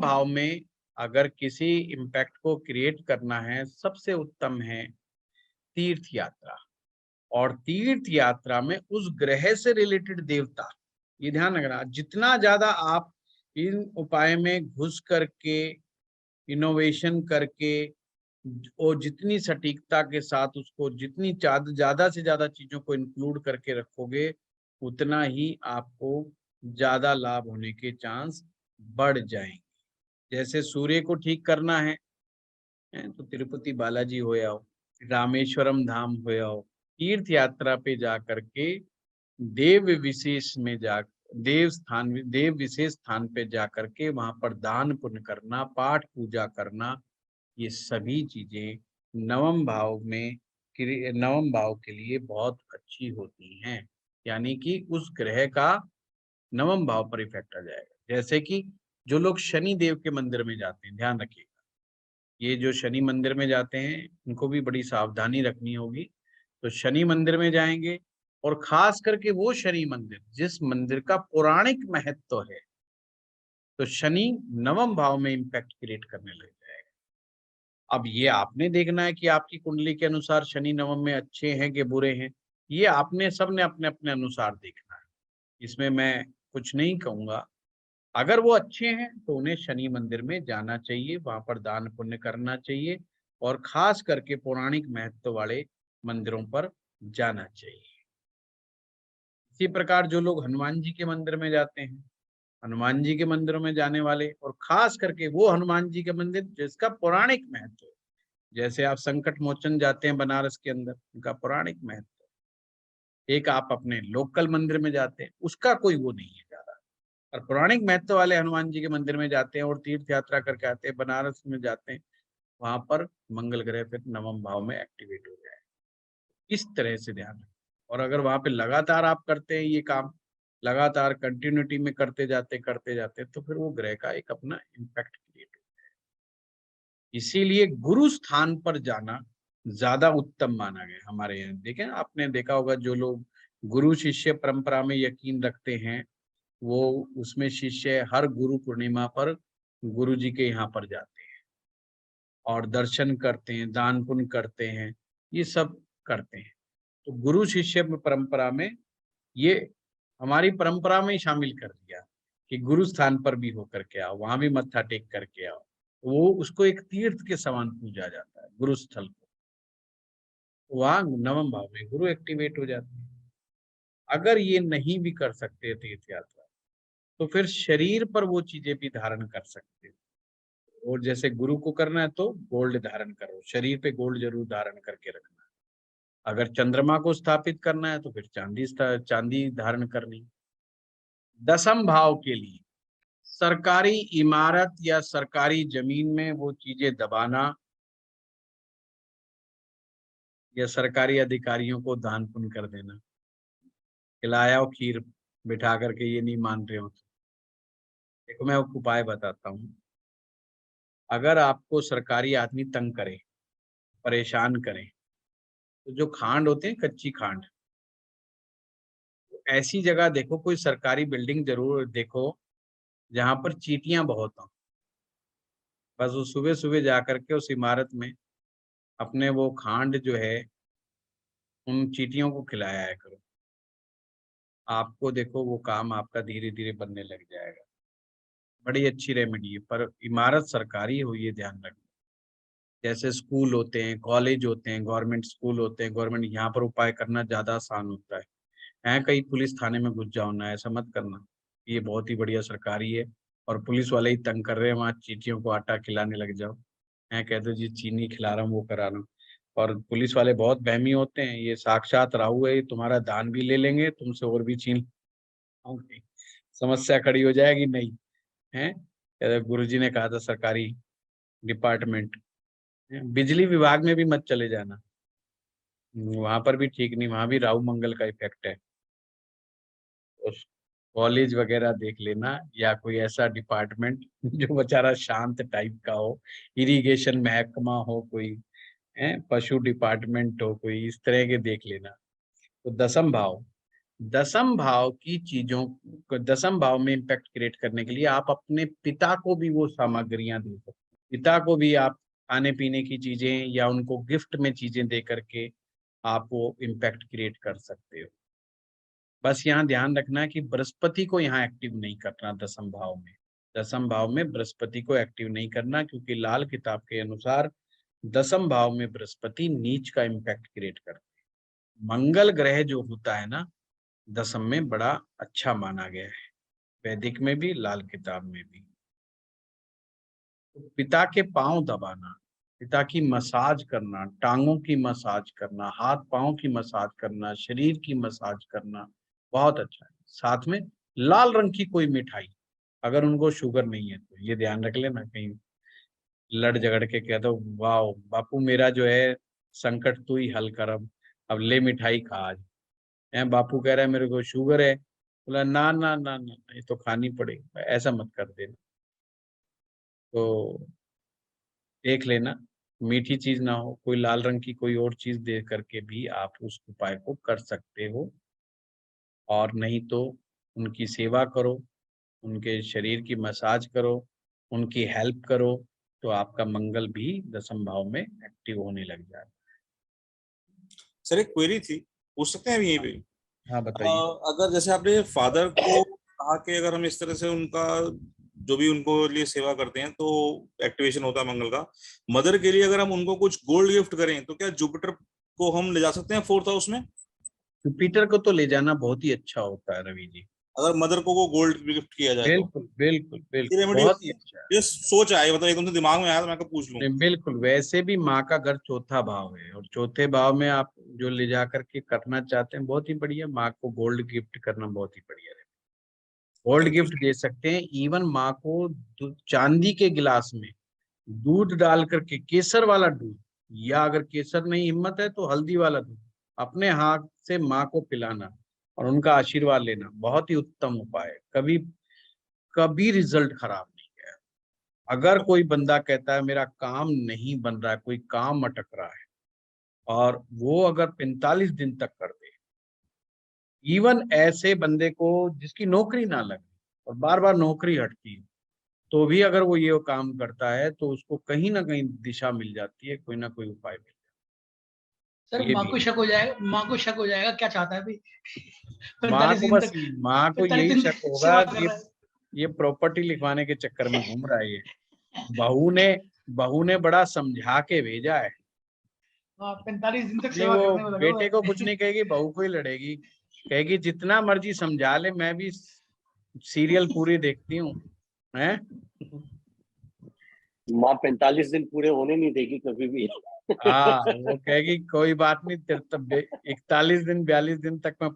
भाव में अगर किसी इम्पैक्ट को क्रिएट करना है, सबसे उत्तम है तीर्थ यात्रा। और तीर्थ यात्रा में उस ग्रह से रिलेटेड देवता, ये ध्यान रखना, जितना ज्यादा आप इन उपाय में घुस करके इनोवेशन करके और जितनी सटीकता के साथ उसको जितनी ज्यादा से ज्यादा चीजों को इंक्लूड करके रखोगे, उतना ही आपको ज्यादा लाभ होने के चांस बढ़ जाएंगे। जैसे सूर्य को ठीक करना है तो तिरुपति बालाजी हो आओ, रामेश्वरम धाम हो आओ, तीर्थ यात्रा पे जा करके देव विशेष में जा देव विशेष स्थान पे जा करके वहां पर दान पुण्य करना, पाठ पूजा करना, ये सभी चीजें नवम भाव में नवम भाव के लिए बहुत अच्छी होती हैं। यानी कि उस ग्रह का नवम भाव पर इफेक्ट आ जाएगा। जैसे कि जो लोग शनि देव के मंदिर में जाते हैं, ध्यान रखिएगा, ये जो शनि मंदिर में जाते हैं इनको भी बड़ी सावधानी रखनी होगी। तो शनि मंदिर में जाएंगे, और खास करके वो शनि मंदिर जिस मंदिर का पौराणिक महत्व है, तो शनि नवम भाव में इम्पैक्ट क्रिएट करने लग जाएगा। अब ये आपने देखना है कि आपकी कुंडली के अनुसार शनि नवम में अच्छे हैं कि बुरे हैं, ये आपने सबने अपने अपने अनुसार देखना है, इसमें मैं कुछ नहीं कहूंगा। अगर वो अच्छे हैं तो उन्हें शनि मंदिर में जाना चाहिए, वहां पर दान पुण्य करना चाहिए, और खास करके पौराणिक महत्व वाले मंदिरों पर जाना चाहिए। इसी प्रकार जो लोग हनुमान जी के मंदिर में जाते हैं, हनुमान जी के मंदिरों में जाने वाले, और खास करके वो हनुमान जी के मंदिर जिसका पौराणिक महत्व है, जैसे आप संकट मोचन जाते हैं बनारस के अंदर, उनका पौराणिक महत्व है। एक आप अपने लोकल मंदिर में जाते हैं, उसका कोई वो नहीं है ज्यादा, और पौराणिक महत्व वाले हनुमान जी के मंदिर में जाते हैं और तीर्थ यात्रा करके आते हैं, बनारस में जाते हैं, वहां पर मंगल ग्रह फिर नवम भाव में एक्टिवेट हो जाए। इस तरह से ध्यान रखें। और अगर वहां पे लगातार आप करते हैं ये काम, लगातार कंटिन्यूटी में करते जाते तो फिर वो ग्रह का एक अपना इम्पैक्ट क्रिएट होता है। इसीलिए गुरु स्थान पर जाना ज्यादा उत्तम माना गया हमारे यहाँ। देखें, आपने देखा होगा जो लोग गुरु शिष्य परंपरा में यकीन रखते हैं, वो उसमें शिष्य हर गुरु पूर्णिमा पर गुरु जी के यहाँ पर जाते हैं और दर्शन करते हैं, दान पुण्य करते हैं, ये सब करते हैं। तो गुरु शिष्य परंपरा में ये हमारी परंपरा में ही शामिल कर दिया कि गुरु स्थान पर भी होकर के आओ, वहां भी मत्था टेक करके आओ। वो उसको एक तीर्थ के समान पूजा जाता है गुरु स्थल को, वहां नवम भाव में गुरु एक्टिवेट हो जाते हैं। अगर ये नहीं भी कर सकते तीर्थ यात्रा, तो फिर शरीर पर वो चीजें भी धारण कर सकते हो। और जैसे गुरु को करना है तो गोल्ड धारण करो, शरीर पे गोल्ड जरूर धारण करके रखना। अगर चंद्रमा को स्थापित करना है तो फिर चांदी धारण करनी। दसम भाव के लिए सरकारी इमारत या सरकारी जमीन में वो चीजें दबाना, या सरकारी अधिकारियों को दान पुण्य कर देना, खिलाया और खीर बिठा करके, ये नहीं मान रहे हो। देखो मैं एक उपाय बताता हूँ। अगर आपको सरकारी आदमी तंग करे, परेशान करे, तो जो खांड होते हैं, कच्ची खांड, ऐसी जगह देखो, कोई सरकारी बिल्डिंग जरूर देखो जहां पर चींटियां बहुत हों। बस वो सुबह सुबह जा करके उस इमारत में अपने वो खांड जो है उन चींटियों को खिलाया है करो। आपको देखो वो काम आपका धीरे धीरे बनने लग जाएगा। बड़ी अच्छी रेमेडी है, पर इमारत सरकारी हो ये ध्यान रखना। जैसे स्कूल होते हैं, कॉलेज होते हैं, गवर्नमेंट स्कूल होते हैं, गवर्नमेंट, यहाँ पर उपाय करना ज्यादा आसान होता है। कहीं पुलिस थाने में घुस जाओ ना, ऐसा मत करना। ये बहुत ही बढ़िया सरकारी है, और पुलिस वाले ही तंग कर रहे हैं, वहाँ चींटियों को आटा खिलाने लग जाओ। कह दो जी चीनी खिला रहा हूँ, वो करा रहा हूँ। और पुलिस वाले बहुत बहमी होते हैं, ये साक्षात राहु है, ये तुम्हारा दान भी ले लेंगे, तुमसे और भी छीन लेंगे। समस्या खड़ी हो जाएगी। नहीं है, गुरुजी ने कहा था सरकारी डिपार्टमेंट, बिजली विभाग में भी मत चले जाना, वहां पर भी ठीक नहीं, वहां भी राहु मंगल का इफेक्ट है। उस कॉलेज वगैरह देख लेना, या कोई ऐसा डिपार्टमेंट जो बेचारा शांत टाइप का हो, इरिगेशन महकमा हो कोई, पशु डिपार्टमेंट हो कोई, इस तरह के देख लेना। तो दसम भाव की चीजों को, दसम भाव में इम्पैक्ट क्रिएट करने के लिए आप अपने पिता को भी वो सामग्रियां दे सकते हैं। पिता को भी आप खाने पीने की चीजें या उनको गिफ्ट में चीजें दे करके आप वो इम्पैक्ट क्रिएट कर सकते हो। बस यहाँ ध्यान रखना है कि बृहस्पति को यहाँ एक्टिव नहीं करना दसम भाव में। दसम भाव में बृहस्पति को एक्टिव नहीं करना, क्योंकि लाल किताब के अनुसार दसम भाव में बृहस्पति नीच का इम्पैक्ट क्रिएट करते हैं। मंगल ग्रह जो होता है ना दसम में बड़ा अच्छा माना गया है, वैदिक में भी लाल किताब में भी। तो पिता के पांव दबाना, पिता की मसाज करना, टांगों की मसाज करना, हाथ पांव की मसाज करना, शरीर की मसाज करना बहुत अच्छा है। साथ में लाल रंग की कोई मिठाई, अगर उनको शुगर नहीं है तो ये ध्यान रख लेना, कहीं लड़ झगड़ के कह दो वाह बापू मेरा जो है संकट तू ही हल कर, अब ले मिठाई खा आज। बापू कह रहा है मेरे को शुगर है, बोला ना ना ना ना ये तो खानी पड़ेगी, ऐसा मत कर देना। तो देख लेना मीठी चीज ना हो, कोई लाल रंग की कोई और चीज दे करके भी आप उस उपाय को कर सकते हो। और नहीं तो उनकी सेवा करो, उनके शरीर की मसाज करो, उनकी हेल्प करो, तो आपका मंगल भी दसम भाव में एक्टिव होने लग जाएगा। सर एक क्वेरी थी, पूछ सकते हैं अभी यहीं पे? हाँ बताइए। अगर जैसे आपने फादर को कहा कि अगर हम इस तरह से उनका जो भी उनको लिए सेवा करते हैं तो एक्टिवेशन होता है मंगल का, मदर के लिए अगर हम उनको कुछ गोल्ड गिफ्ट करें तो क्या जुपिटर को हम ले जा सकते हैं 4th हाउस में? जुपिटर को तो ले जाना बहुत ही अच्छा होता है रवि जी। अगर मदर को वो गोल्ड गिफ्ट किया जाए तो बिल्कुल बिल्कुल ये बिल्कुल रेमेडी बहुत ही अच्छा है। ये सोच आया, मतलब एकदम से दिमाग में आया तो मैं पूछ लूं। नहीं, बिल्कुल वैसे भी माँ का घर चौथा भाव है, और चौथे भाव में आप जो ले जा करके करना चाहते हैं बहुत ही बढ़िया। माँ को गोल्ड गिफ्ट करना बहुत ही बढ़िया है। गोल्ड गिफ्ट दे सकते हैं। इवन माँ को चांदी के गिलास में दूध डाल करके, केसर वाला दूध, या अगर केसर नहीं हिम्मत है तो हल्दी वाला दूध अपने हाथ से माँ को पिलाना और उनका आशीर्वाद लेना बहुत ही उत्तम उपाय है। कभी कभी रिजल्ट खराब नहीं गया। अगर कोई बंदा कहता है मेरा काम नहीं बन रहा है, कोई काम अटक रहा है, और वो अगर 45 दिन तक कर दे, इवन ऐसे बंदे को जिसकी नौकरी ना लगे और बार बार नौकरी हटती है, तो भी अगर वो ये काम करता है तो उसको कहीं ना कहीं दिशा मिल जाती है, कोई ना कोई उपाय मिल सर ये माँ भी को शक हो जाएगा, माँ को शक हो जाएगा क्या चाहता है भाई। माँ 45 को दिन बस, तक, माँ को 45 यही दिन शक तक होगा सेवा कर कि रहा है। ये प्रॉपर्टी लिखवाने के चक्कर में घूम रहा है ये। बहू ने बहू ने बड़ा समझा के भेजा है। हाँ 45 दिन तक नहीं सेवा वो करने में लगा हुआ बेटे को है। कुछ नहीं कहेगी, बहू को ही लड़ेगी, कहेगी जितना मर्जी समझा ले, मैं भी सीरियल पूरी देखती हूँ हैं। माँ 45 दिन पूरे होने नहीं देगी कभी भी। हाँ वो कहेगी कोई बात नहीं, तेरे तब 41 दिन 42 दिन तक मैं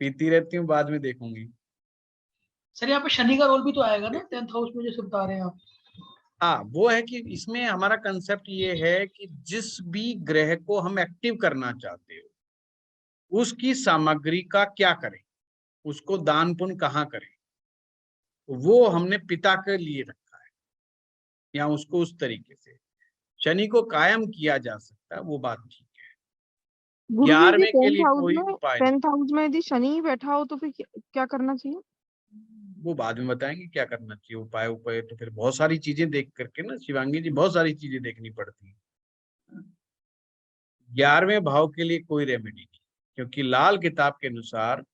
पीती रहती हूँ, बाद में देखूंगी। सर यहाँ पे शनि का रोल भी तो आएगा ना 10th हाउस में, जैसे बता रहे हैं आप। हाँ वो है कि इसमें हमारा कंसेप्ट ये है कि जिस भी ग्रह को हम एक्टिव करना चाहते हो उसकी सामग्री का क्या करें, उसको दान पुण्य कहाँ करें, वो हमने पिता के लिए रखा है, या उसको उस तरीके से शनि को कायम किया जा सकता है, वो बात ठीक है। गुरुजी जी 11वें के लिए कोई उपाय नहीं। 10th हाउस में यदि शनि ही बैठा हो तो फिर क्या करना चाहिए? वो बाद में बताएंगे क्या करना चाहिए। उपाय उपाय तो फिर बहुत सारी चीजें देख करके ना शिवांगी जी, बहुत सारी चीजें देखनी पड़ती है। 11वें भाव के लिए कोई रेमेडी नहीं, क्योंकि लाल किताब के अनुसार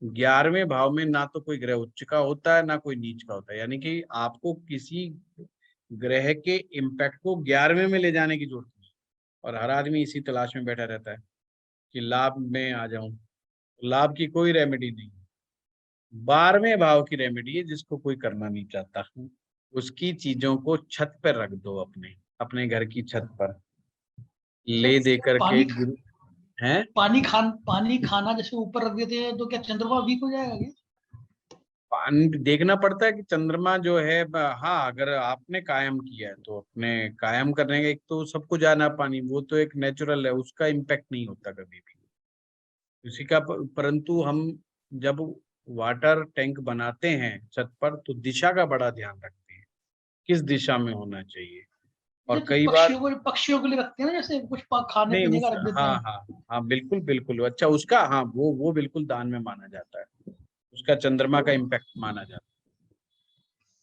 11वें भाव में ना तो कोई ग्रह उच्च का होता है ना कोई नीच का होता है, यानी कि आपको किसी ग्रह के इम्पैक्ट को 11वें में ले जाने की जरूरत नहीं। और हर आदमी इसी तलाश में बैठा रहता है कि लाभ में आ जाऊं, लाभ की कोई रेमेडी नहीं। 12वें भाव की रेमेडी है, जिसको कोई करना नहीं चाहता उसकी चीजों को छत पर रख दो, अपने अपने घर की छत पर ले दे करके। पानी गुरु हैं, पानी खाना जैसे ऊपर रख देते हैं तो क्या चंद्रमा वीक हो जाएगा क्या? पानी देखना पड़ता है कि चंद्रमा जो है हाँ अगर आपने कायम किया है तो अपने कायम करने का, एक तो सबको जाना पानी, वो तो एक नेचुरल है, उसका इम्पैक्ट नहीं होता कभी भी उसी का। परंतु हम जब वाटर टैंक बनाते हैं छत पर तो दिशा का बड़ा ध्यान रखते हैं, किस दिशा में होना चाहिए। और ये तो कई बार पक्षियों के लिए रखते हैं ना, जैसे कुछ खाने नहीं पीने उस, का रख देते हाँ हैं। हाँ हाँ बिल्कुल बिल्कुल अच्छा उसका, हाँ वो बिल्कुल दान में माना जाता है, उसका चंद्रमा का इम्पैक्ट माना जाता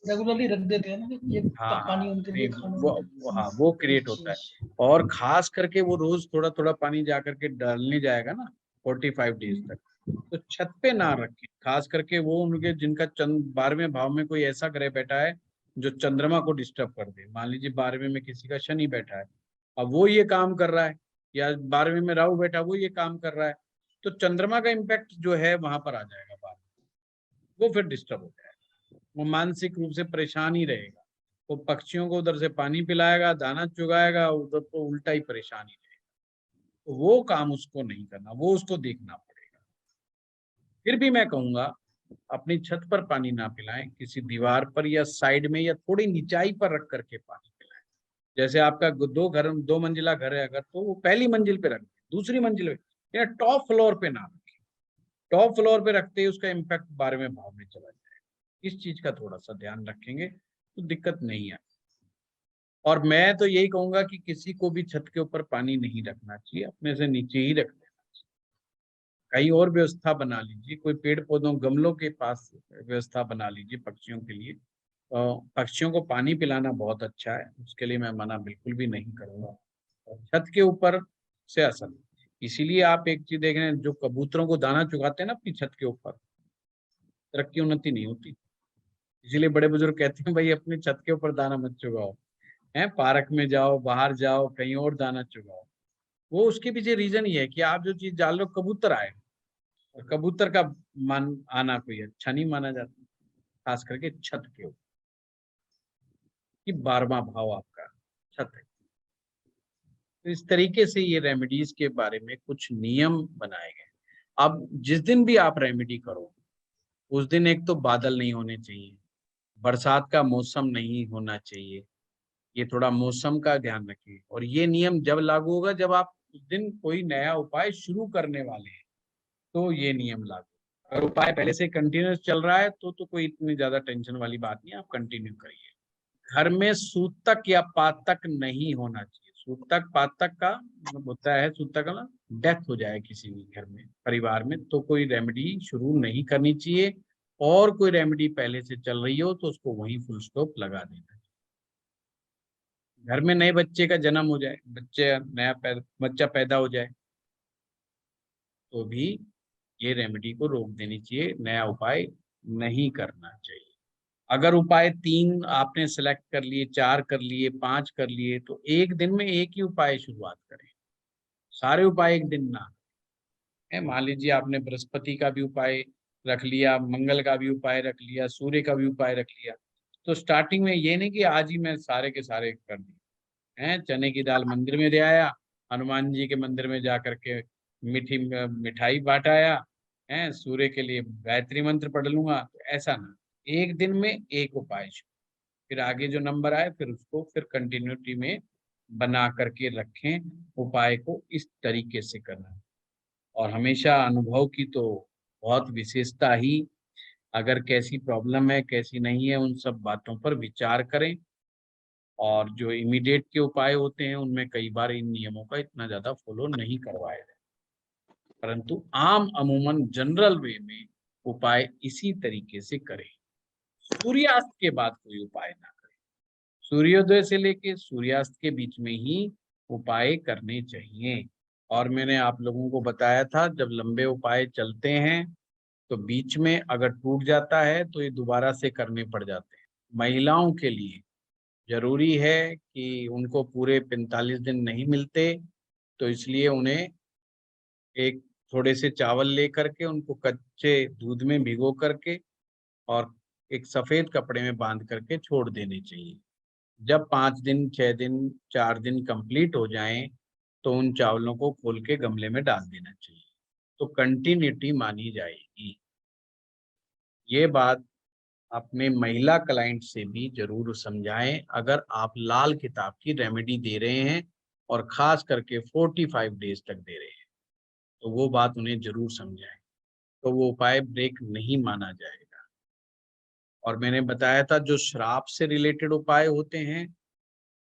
है। रेगुलरली रख देते हैं ना कि ये हाँ पानी उनके लिए नहीं, खाना वो क्रिएट होता है। और खास करके वो रोज थोड़ा थोड़ा पानी जा करके डालने जाएगा ना 45 डेज तक, तो छत पे ना रखें। खास करके वो उनके जिनका 12वें भाव में कोई ऐसा ग्रह बैठा है जो चंद्रमा को डिस्टर्ब कर दे। मान लीजिए 12वें में किसी का शनि बैठा है, अब वो ये काम कर रहा है, या 12वें में राहु बैठा वो ये काम कर रहा है, तो चंद्रमा का इम्पैक्ट जो है वहां पर आ जाएगा, बाद वो फिर डिस्टर्ब हो जाएगा, वो मानसिक रूप से परेशान ही रहेगा। वो पक्षियों को उधर से पानी पिलाएगा, दाना चुगाएगा, उधर तो उल्टा ही परेशान ही रहेगा। तो वो काम उसको नहीं करना, वो उसको देखना पड़ेगा। फिर भी मैं कहूंगा अपनी छत पर पानी ना पिलाएं, किसी दीवार पर या साइड में या थोड़ी निचाई पर रख करके पानी पिलाएं। जैसे आपका 2 मंजिला घर है अगर, तो वो पहली मंजिल पे रख दें, दूसरी मंजिल पे या टॉप फ्लोर पे ना रखें। टॉप फ्लोर पे रखते ही उसका इम्पैक्ट 12वें भाव में चला जाएगा। इस चीज का थोड़ा सा ध्यान रखेंगे तो दिक्कत नहीं है। और मैं तो यही कहूंगा कि किसी को भी छत के ऊपर पानी नहीं रखना चाहिए, अपने से नीचे ही रख देना चाहिए। कहीं और व्यवस्था बना लीजिए, कोई पेड़ पौधों गमलों के पास व्यवस्था बना लीजिए पक्षियों के लिए। पक्षियों को पानी पिलाना बहुत अच्छा है, उसके लिए मैं मना बिल्कुल भी नहीं करूंगा। और छत के ऊपर से असर, इसीलिए आप एक चीज देख रहे हैं, जो कबूतरों को दाना चुगाते हैं ना अपनी छत के ऊपर, तरक्की उन्नति नहीं होती। इसीलिए बड़े बुजुर्ग कहते हैं भाई अपनी छत के ऊपर दाना मत चुगाओ, है पार्क में जाओ, बाहर जाओ, कहीं और दाना चुगाओ। वो उसके पीछे रीजन ही है कि आप जो चीज डाल रहे हो कबूतर आए, और कबूतर का मान आना कोई अच्छा नहीं माना जाता, खास करके छत के ऊपर, कि 12वां भाव आपका छत है। तो इस तरीके से ये रेमेडीज के बारे में कुछ नियम बनाए गए। अब जिस दिन भी आप रेमेडी करो उस दिन एक तो बादल नहीं होने चाहिए, बरसात का मौसम नहीं होना चाहिए, ये थोड़ा मौसम का ध्यान रखिए। और ये नियम जब लागू होगा जब आप उस दिन कोई नया उपाय शुरू करने वाले हैं, तो ये नियम लागू। अगर उपाय पहले से कंटिन्यूस चल रहा है तो कोई इतनी ज्यादा टेंशन वाली बात नहीं है, आप कंटिन्यू करिए। घर में सूतक या पातक नहीं होना चाहिए। सूतक पातक का मतलब होता है, सूतक ना डेथ हो जाए किसी भी घर में परिवार में, तो कोई रेमेडी शुरू नहीं करनी चाहिए। और कोई रेमेडी पहले से चल रही हो तो उसको वहीं फुल स्टॉप लगा देना। घर में नए बच्चे का जन्म हो जाए, बच्चा पैदा हो जाए, तो भी ये रेमेडी को रोक देनी चाहिए, नया उपाय नहीं करना चाहिए। अगर उपाय 3 आपने सेलेक्ट कर लिए, 4 कर लिए, 5 कर लिए, तो एक दिन में एक ही उपाय शुरुआत करें, सारे उपाय एक दिन ना है। मान लीजिए आपने बृहस्पति का भी उपाय रख लिया, मंगल का भी उपाय रख लिया, सूर्य का भी उपाय रख लिया, तो स्टार्टिंग में ये नहीं कि आज ही मैं सारे के सारे कर दिए हैं। चने की दाल मंदिर में दे आया, हनुमान जी के मंदिर में जा करके मिठाई बांट आया, है सूर्य के लिए गायत्री मंत्र पढ़ लूंगा, तो ऐसा ना। एक दिन में एक उपाय, फिर आगे जो नंबर आए फिर उसको फिर कंटिन्यूटी में बना करके रखें। उपाय को इस तरीके से करना। और हमेशा अनुभव की तो बहुत विशेषता ही, अगर कैसी प्रॉब्लम है कैसी नहीं है उन सब बातों पर विचार करें। और जो इमीडिएट के उपाय होते हैं उनमें कई बार इन नियमों का इतना ज्यादा फॉलो नहीं करवाया जाए, परंतु अमूमन जनरल वे में उपाय इसी तरीके से करें। सूर्यास्त के बाद कोई उपाय ना करें, सूर्योदय से लेके सूर्यास्त के बीच में ही उपाय करने चाहिए। और मैंने आप लोगों को बताया था जब लंबे उपाय चलते हैं तो बीच में अगर टूट जाता है तो ये दोबारा से करने पड़ जाते हैं। महिलाओं के लिए जरूरी है कि उनको पूरे 45 दिन नहीं मिलते, तो इसलिए उन्हें एक थोड़े से चावल ले करके उनको कच्चे दूध में भिगो करके और एक सफेद कपड़े में बांध करके छोड़ देने चाहिए। जब 5 दिन 6 दिन 4 दिन कंप्लीट हो जाएं तो उन चावलों को खोल के गमले में डाल देना चाहिए, तो कंटिन्यूटी मानी जाएगी। ये बात अपने महिला क्लाइंट से भी जरूर समझाएं। अगर आप लाल किताब की रेमेडी दे रहे हैं और खास करके 45 डेज तक दे रहे हैं, तो वो बात उन्हें जरूर समझाएं, तो वो उपाय ब्रेक नहीं माना जाएगा। और मैंने बताया था जो श्राप से रिलेटेड उपाय होते हैं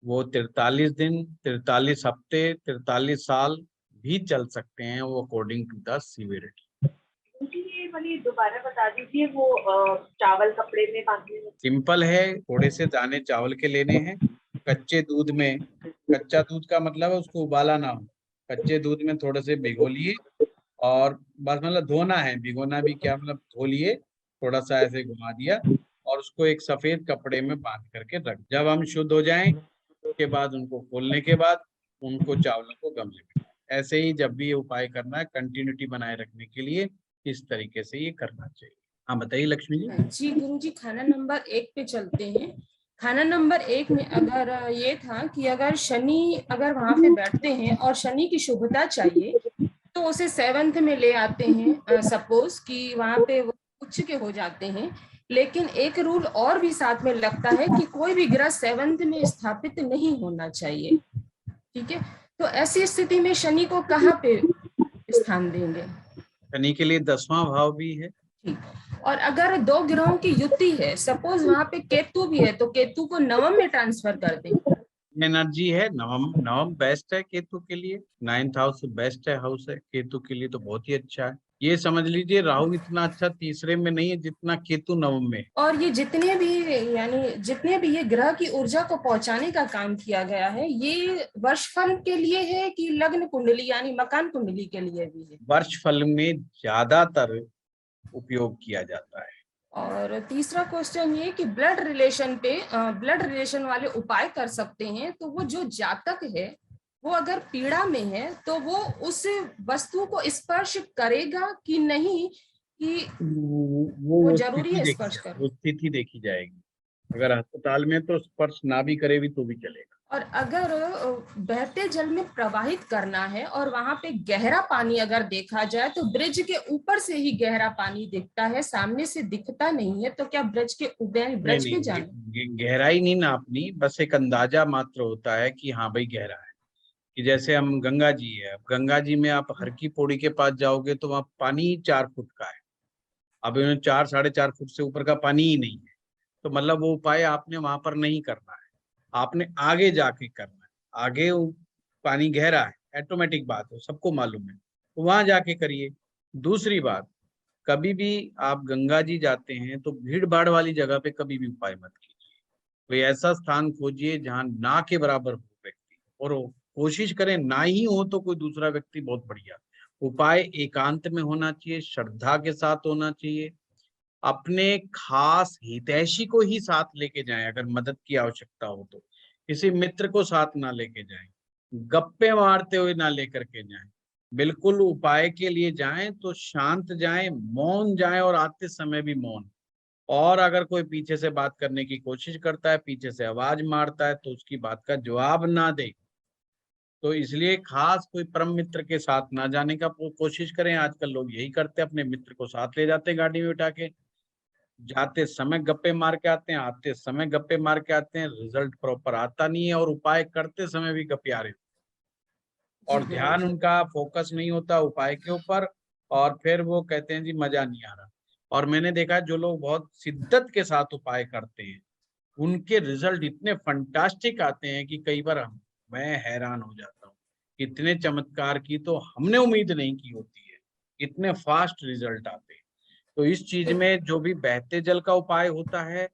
वो 43 दिन, 43 हफ्ते, 43 साल भी चल सकते हैं, वो अकॉर्डिंग टू द सीवियरिटी। ये वाली दोबारा बता दीजिए, वो चावल कपड़े में बांधने में। सिंपल है, थोड़े से दाने चावल के लेने हैं, कच्चे दूध में, कच्चा दूध का मतलब है उसको उबाला ना हो, कच्चे दूध में थोड़े से भिगो लिए और बस मतलब धोना है, भिगोना भी क्या मतलब धो लिए, थोड़ा सा ऐसे घुमा दिया और उसको एक सफेद कपड़े में बांध करके रख। जब हम शुद्ध हो जाएं उसके बाद उनको खोलने के बाद उनको चावलों को गमले में, ऐसे ही जब भी ये उपाय करना है कंटिन्यूटी बनाए रखने के लिए इस तरीके से ये करना चाहिए। हाँ बताइए लक्ष्मी जी। जी गुरुजी, खाना नंबर 1 पे चलते हैं। खाना नंबर 1 में अगर ये था कि अगर शनि अगर वहां पे बैठते हैं और शनि की शुभता चाहिए तो उसे 7th में ले आते हैं। सपोज कि वहां पे वो उच्च के हो जाते हैं, लेकिन एक रूल और भी साथ में लगता है कि कोई भी ग्रह 7th में स्थापित नहीं होना चाहिए। ठीक है, तो ऐसी स्थिति में शनि को कहाँ पे स्थान देंगे? शनि के लिए 10वां भाव भी है। ठीक, और अगर 2 ग्रहों की युति है, सपोज वहां पे केतु भी है, तो केतु को 9th में ट्रांसफर कर दें। एनर्जी है, नवम बेस्ट है केतु के लिए, 9th हाउस बेस्ट है हाउस है केतु के लिए, तो बहुत ही अच्छा है। ये समझ लीजिए राहु इतना अच्छा तीसरे में नहीं है जितना केतु नवम में। और ये जितने भी ये ग्रह की ऊर्जा को पहुंचाने का काम किया गया है, ये वर्षफल के लिए है कि लग्न कुंडली यानी मकान कुंडली के लिए भी है? वर्षफल में ज्यादातर उपयोग किया जाता है। और तीसरा क्वेश्चन ये कि ब्लड रिलेशन वाले उपाय कर सकते हैं, तो वो जो जातक है वो अगर पीड़ा में है तो वो उस वस्तु को स्पर्श करेगा कि नहीं, कि वो जरूरी है स्पर्श करना? वो स्थिति देखी जाएगी, अगर अस्पताल में तो स्पर्श ना भी करे भी तो भी चलेगा। और अगर बहते जल में प्रवाहित करना है और वहां पे गहरा पानी अगर देखा जाए तो ब्रिज के ऊपर से ही गहरा पानी दिखता है, सामने से दिखता नहीं है, तो क्या ब्रिज में जाना? गहराई नहीं नापनी, बस एक अंदाजा मात्र होता है कि हाँ भाई गहरा है। कि जैसे हम गंगा जी है, अब गंगा जी में आप हर की पौड़ी के पास जाओगे तो वहाँ पानी 4 फुट का है, अब 4-4.5 फुट से ऊपर का पानी ही नहीं है, तो मतलब वो उपाय आपने वहां पर नहीं करना है, आपने आगे जाके करना है। आगे पानी गहरा है, ऑटोमेटिक बात है, सबको मालूम है, तो वहां जाके करिए। दूसरी बात, कभी भी आप गंगा जी जाते हैं तो भीड़ भाड़ वाली जगह पे कभी भी उपाय मत कीजिए, कोई ऐसा स्थान खोजिए जहाँ ना के बराबर हो व्यक्ति, और कोशिश करें ना ही हो तो कोई दूसरा व्यक्ति, बहुत बढ़िया। उपाय एकांत में होना चाहिए, श्रद्धा के साथ होना चाहिए, अपने खास हितैषी को ही साथ लेके जाएं, अगर मदद की आवश्यकता हो तो किसी मित्र को साथ ना लेके जाएं, गप्पे मारते हुए ना लेकर के जाएं, बिल्कुल उपाय के लिए जाएं तो शांत जाएं, मौन जाएं और आते समय भी मौन। और अगर कोई पीछे से बात करने की कोशिश करता है, पीछे से आवाज मारता है, तो उसकी बात का जवाब ना दे। तो इसलिए खास कोई परम मित्र के साथ ना जाने का कोशिश करें। आजकल लोग यही करते हैं, अपने मित्र को साथ ले जाते हैं गाड़ी में उठा के, जाते समय गप्पे मार के आते हैं, आते समय गप्पे मार के आते हैं, रिजल्ट प्रॉपर आता नहीं है और उपाय करते समय भी गप्पे आ रहे और ध्यान उनका फोकस नहीं होता उपाय के ऊपर, और फिर वो कहते हैं जी मजा नहीं आ रहा। और मैंने देखा जो लोग बहुत शिद्दत के साथ उपाय करते हैं उनके रिजल्ट इतने फंटास्टिक आते हैं कि कई बार मैं हैरान हो जाता हूँ, इतने चमत्कार की तो हमने उम्मीद नहीं की होती है, इतने फास्ट रिजल्ट आते हैं। तो इस चीज में जो भी बहते जल का उपाय होता है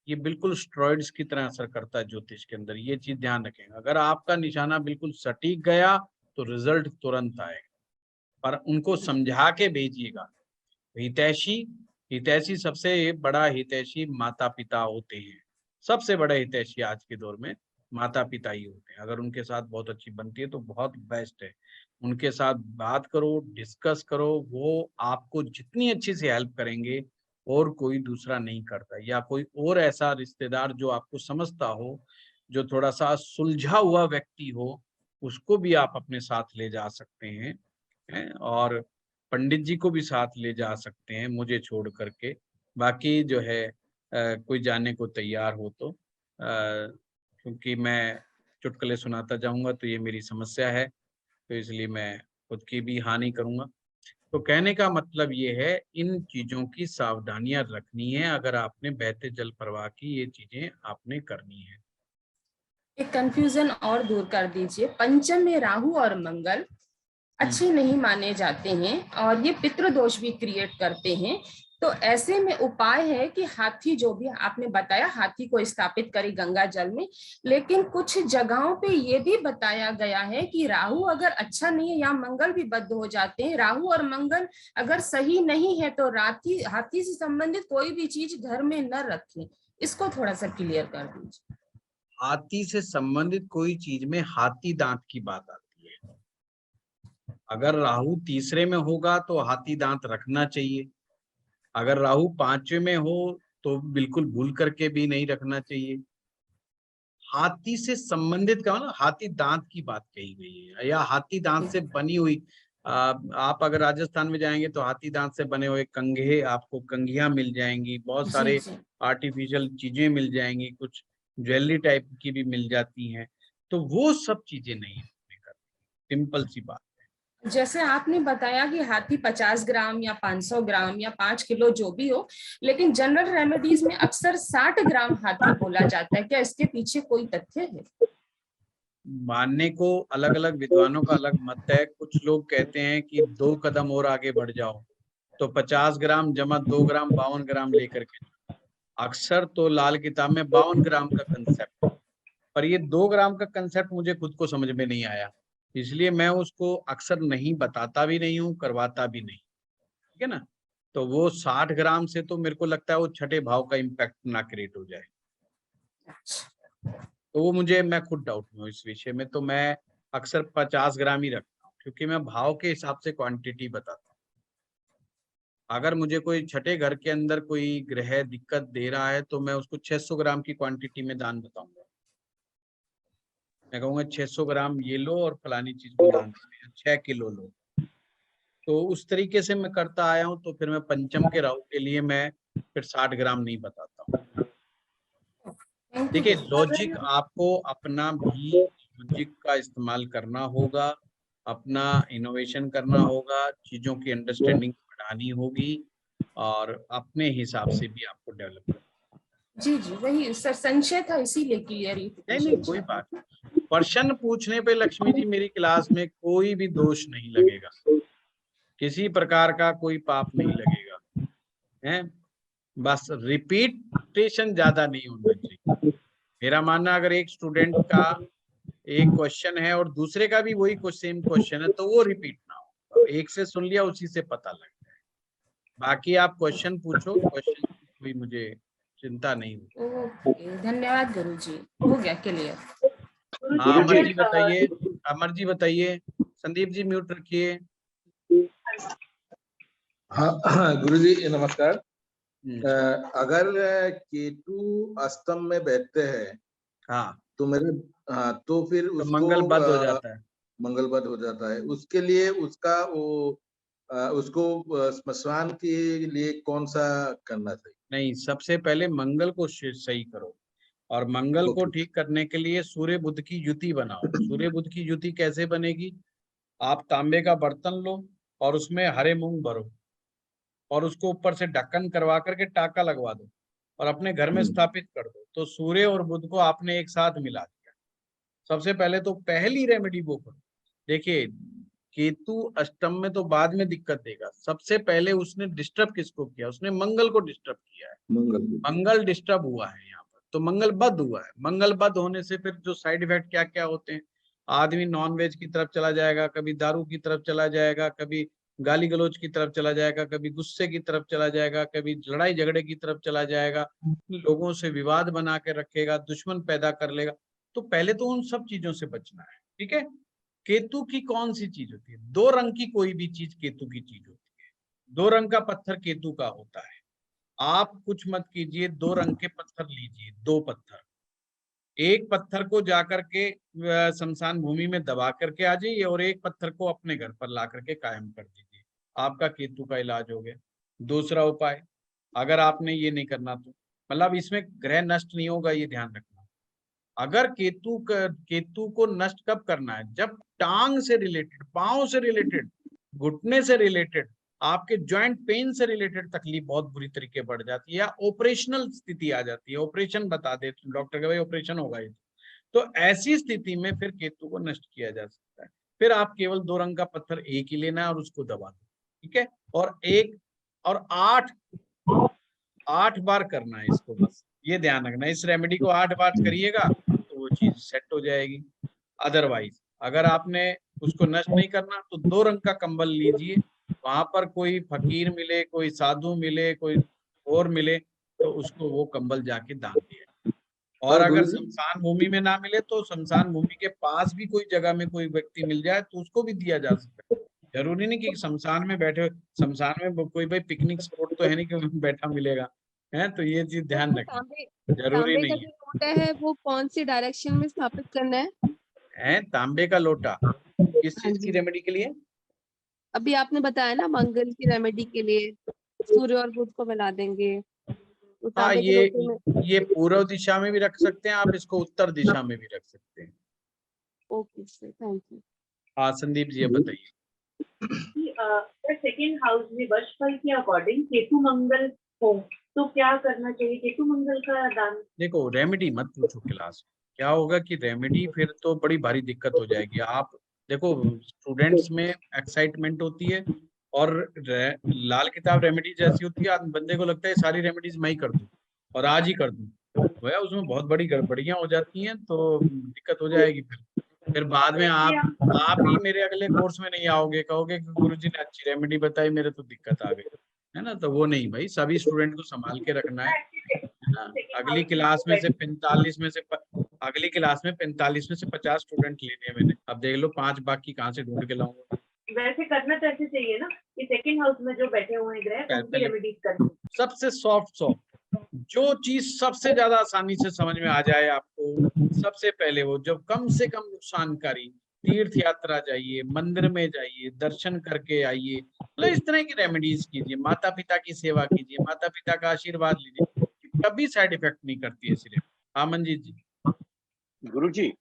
ये बिल्कुल स्टेरॉइड्स की तरह असर करता है ज्योतिष के अंदर, ये चीज ध्यान रखें। अगर आपका निशाना बिल्कुल सटीक गया तो रिजल्ट तुरंत आएगा, पर उनको समझा के भेजिएगा। हितैषी सबसे बड़ा हितैषी माता पिता होते हैं, सबसे बड़े हितैषी आज के दौर में माता पिता ही होते हैं। अगर उनके साथ बहुत अच्छी बनती है तो बहुत बेस्ट है, उनके साथ बात करो, डिस्कस करो, वो आपको जितनी अच्छी से हेल्प करेंगे और कोई दूसरा नहीं करता। या कोई और ऐसा रिश्तेदार जो आपको समझता हो, जो थोड़ा सा सुलझा हुआ व्यक्ति हो, उसको भी आप अपने साथ ले जा सकते हैं और पंडित जी को भी साथ ले जा सकते हैं मुझे छोड़ करके। बाकी जो है कोई जाने को तैयार हो तो, क्योंकि मैं चुटकुले सुनाता जाऊंगा तो ये मेरी समस्या है, तो इसलिए मैं खुद की भी हानि करूंगा। तो कहने का मतलब ये है, इन चीजों की सावधानियां रखनी है अगर आपने बहते जल प्रवाह की ये चीजें आपने करनी है। एक कंफ्यूजन और दूर कर दीजिए, पंचम में राहु और मंगल, अच्छे नहीं माने जाते हैं और ये पितृ दोष भी क्रिएट करते हैं। तो ऐसे में उपाय है कि हाथी, जो भी आपने बताया, हाथी को स्थापित करें गंगा जल में। लेकिन कुछ जगहों पे ये भी बताया गया है कि राहु अगर अच्छा नहीं है या मंगल भी बद्ध हो जाते हैं, राहु और मंगल अगर सही नहीं है तो हाथी से संबंधित कोई भी चीज घर में न रखें। इसको थोड़ा सा क्लियर कर दीजिए। हाथी से संबंधित कोई चीज में हाथी दांत की बात आती है। अगर राहु तीसरे में होगा तो हाथी दांत रखना चाहिए। अगर राहु 5वें में हो तो बिल्कुल भूल करके भी नहीं रखना चाहिए। हाथी से संबंधित का ना हाथी दांत की बात कही गई है, या हाथी दांत से बनी हुई। आप अगर राजस्थान में जाएंगे तो हाथी दांत से बने हुए कंघे, आपको कंघियां मिल जाएंगी, बहुत सारे आर्टिफिशियल चीजें मिल जाएंगी, कुछ ज्वेलरी टाइप की भी मिल जाती हैं। तो वो सब चीजें नहीं सिंपल सी बात। जैसे आपने बताया कि हाथी 50 ग्राम या 500 ग्राम या 5 किलो जो भी हो, लेकिन जनरल रेमेडीज में अक्सर 60 ग्राम हाथी बोला जाता है। क्या इसके पीछे कोई तथ्य है? मानने को अलग अलग विद्वानों का अलग मत है। कुछ लोग कहते हैं कि 2 कदम और आगे बढ़ जाओ तो 50 ग्राम जमा 2 ग्राम 52 ग्राम लेकर के। अक्सर तो लाल किताब में 52 ग्राम का कंसेप्ट, पर ये 2 ग्राम का कंसेप्ट मुझे खुद को समझ में नहीं आया, इसलिए मैं उसको अक्सर नहीं बताता भी नहीं हूँ, करवाता भी नहीं। ठीक है ना। तो वो 60 ग्राम से तो मेरे को लगता है वो छठे भाव का इम्पैक्ट ना क्रिएट हो जाए। तो वो मैं खुद डाउट में हूँ इस विषय में। तो मैं अक्सर 50 ग्राम ही रखता हूँ, क्योंकि मैं भाव के हिसाब से क्वांटिटी बताता हूँ। अगर मुझे कोई छठे घर के अंदर कोई ग्रह दिक्कत दे रहा है तो मैं उसको 600 ग्राम की क्वांटिटी में दान बताऊंगा। मैं कहूँगा 600 ग्राम ये लो और फलानी चीज को दान दो, 6 किलो लो। तो उस तरीके से मैं करता आया हूँ। तो फिर मैं पंचम के राहु के लिए मैं फिर 60 ग्राम नहीं बताता हूँ। देखिए, लॉजिक आपको अपना भी लॉजिक का इस्तेमाल करना होगा, अपना इनोवेशन करना होगा, चीजों की अंडरस्टैंडिंग बढ़ानी होगी और अपने हिसाब से भी आपको डेवलप करना। जी जी, वही सर संशय था, इसीलिए क्लियर ही। नहीं, कोई बात नहीं। प्रश्न पूछने पे लक्ष्मी जी मेरी क्लास में कोई भी दोष नहीं लगेगा, किसी प्रकार का कोई पाप नहीं लगेगा है। बस रिपीटेशन ज्यादा नहीं होना चाहिए। मेरा मानना, अगर एक स्टूडेंट का एक क्वेश्चन है और दूसरे का भी वही सेम क्वेश्चन है तो वो रिपीट ना हो। एक से सुन लिया उसी से पता लग जाए। बाकी आप क्वेश्चन पूछो, क्वेश्चन की कोई मुझे चिंता नहीं ओके, धन्यवाद गुरुजी, हो गया क्लियर। हाँ, अमर जी बताइए। अमर जी बताइए। संदीप जी म्यूट रखिए। हाँ गुरुजी नमस्कार। अगर केतु अष्टम में बैठते हैं, हाँ, तो फिर उसको मंगल बद हो जाता है। मंगल बद हो जाता है। उसके लिए उसको स्मशान के लिए कौन सा करना चाहिए? नहीं, सबसे पहले मंगल को सही करो, और मंगल को ठीक करने के लिए सूर्य बुध की युति बनाओ। सूर्य बुध की युति कैसे बनेगी? आप तांबे का बर्तन लो और उसमें हरे मूंग भरो और उसको ऊपर से ढक्कन करवा करके टाका लगवा दो और अपने घर में स्थापित कर दो। तो सूर्य और बुध को आपने एक साथ मिला दिया। सबसे पहले तो पहली रेमेडी वो करो। देखिए, केतु अष्टम में तो बाद में दिक्कत देगा। सबसे पहले उसने डिस्टर्ब किसको किया? उसने मंगल को डिस्टर्ब किया है। मंगल डिस्टर्ब हुआ है यहाँ पर, तो मंगल बद हुआ है। मंगल बद होने से फिर जो साइड इफेक्ट क्या क्या होते हैं, आदमी नॉनवेज की तरफ चला जाएगा, कभी दारू की तरफ चला जाएगा, कभी गाली गलौज की तरफ चला जाएगा, कभी गुस्से की तरफ चला जाएगा, कभी लड़ाई झगड़े की तरफ चला जाएगा, लोगों से विवाद बना के रखेगा, दुश्मन पैदा कर लेगा। तो पहले तो उन सब चीजों से बचना है। ठीक है। केतु की कौन सी चीज होती है? 2 रंग की कोई भी चीज केतु की चीज होती है। 2 रंग का पत्थर केतु का होता है। आप कुछ मत कीजिए, 2 रंग के पत्थर लीजिए, 2 पत्थर। एक पत्थर को जाकर के शमशान भूमि में दबा करके आ जाइए और एक पत्थर को अपने घर पर ला करके कायम कर दीजिए। आपका केतु का इलाज हो गया। दूसरा उपाय, अगर आपने ये नहीं करना तो मतलब इसमें ग्रह नष्ट नहीं होगा, ये ध्यान रखना। अगर केतु को नष्ट कब करना है? जब टांग से रिलेटेड, पांव से रिलेटेड, घुटने से रिलेटेड, आपके जॉइंट पेन से रिलेटेड तकलीफ बहुत बुरी तरीके बढ़ जाती है या ऑपरेशनल स्थिति आ जाती है। ऑपरेशन बता दे डॉक्टर के, भाई ऑपरेशन होगा ये। तो ऐसी स्थिति में फिर केतु को नष्ट किया जा सकता है। फिर आप केवल 2 रंग का पत्थर एक ही लेना है और उसको दबा दो, ठीक है। और 8 बार करना है इसको, बस ये ध्यान रखना, इस रेमेडी को 8 बार करिएगा तो वो चीज सेट हो जाएगी। अदरवाइज अगर आपने उसको नष्ट नहीं करना तो 2 रंग का कंबल लीजिए, वहां पर कोई फकीर मिले, कोई साधु मिले, कोई और मिले तो उसको वो कंबल जाके दान दिए। और हाँ, अगर गुरुजी। शमशान भूमि में ना मिले तो शमशान भूमि के पास भी कोई जगह में कोई व्यक्ति मिल जाए तो उसको भी दिया जा सकता है। जरूरी नहीं कि शमशान में बैठे, शमशान में कोई भाई पिकनिक स्पॉट तो है नहीं कि बैठा मिलेगा, है, तो ये चीज ध्यान रखना, जरूरी तांबे का नहीं जो लोटा है वो कौन सी डायरेक्शन में स्थापित करना है? है। तांबे का लोटा किस हाँ चीज की जी, रेमेडी के लिए? अभी आपने बताया ना मंगल की रेमेडी के लिए सूर्य और बुध को मिला देंगे, तो हाँ, तांबे के लोटे में। ये पूर्व दिशा में भी रख सकते हैं आप, इसको उत्तर दिशा में भी रख सकते हैं। Okay sir, thank you. हाँ संदीप जी, अब बताइए। सेकेंड हाउस में वर्षफल के अकॉर्डिंग केतु मंगल हो तो क्या करना चाहिए? केतु मंगल का दान। देखो रेमेडी मत पूछो क्लास में, क्या होगा कि रेमेडी फिर तो बड़ी भारी दिक्कत हो जाएगी। आप देखो स्टूडेंट्स में एक्साइटमेंट होती है और लाल किताब रेमेडी जैसी होती है, बंदे को लगता है सारी रेमेडीज मैं ही कर दूं और आज ही कर दूं, भैया उसमें बहुत बड़ी गड़बड़ियां हो जाती हैं तो दिक्कत हो जाएगी। फिर बाद में आप ही मेरे अगले कोर्स में नहीं आओगे, कहोगे कि गुरुजी ने अच्छी रेमेडी बताई, मेरे तो दिक्कत आ गई, है ना। तो वो नहीं भाई, सभी स्टूडेंट को संभाल के रखना है ना। अगली क्लास में से 45 में से अगली क्लास में 45 में से 50 स्टूडेंट लेने हैं मैंने, अब देख लो 5 बाकी कहाँ से ढूंढ के लाऊंगा। वैसे करना तो ऐसे चाहिए ना कि सेकंड हाउस में जो बैठे हुए हैं ग्रह उनकी रेमेडीज करनी। सबसे सॉफ्ट जो चीज सबसे ज्यादा आसानी से समझ में आ जाए आपको, सबसे पहले वो जो कम से कम नुकसानकारी, तीर्थ यात्रा जाइए, मंदिर में जाइए, दर्शन करके आइए, मतलब इस तरह की रेमेडीज कीजिए, माता पिता की सेवा कीजिए, माता पिता का आशीर्वाद लीजिए, कभी साइड इफेक्ट नहीं करती है सिर्फ। हाँ मंजीत जी। गुरुजी,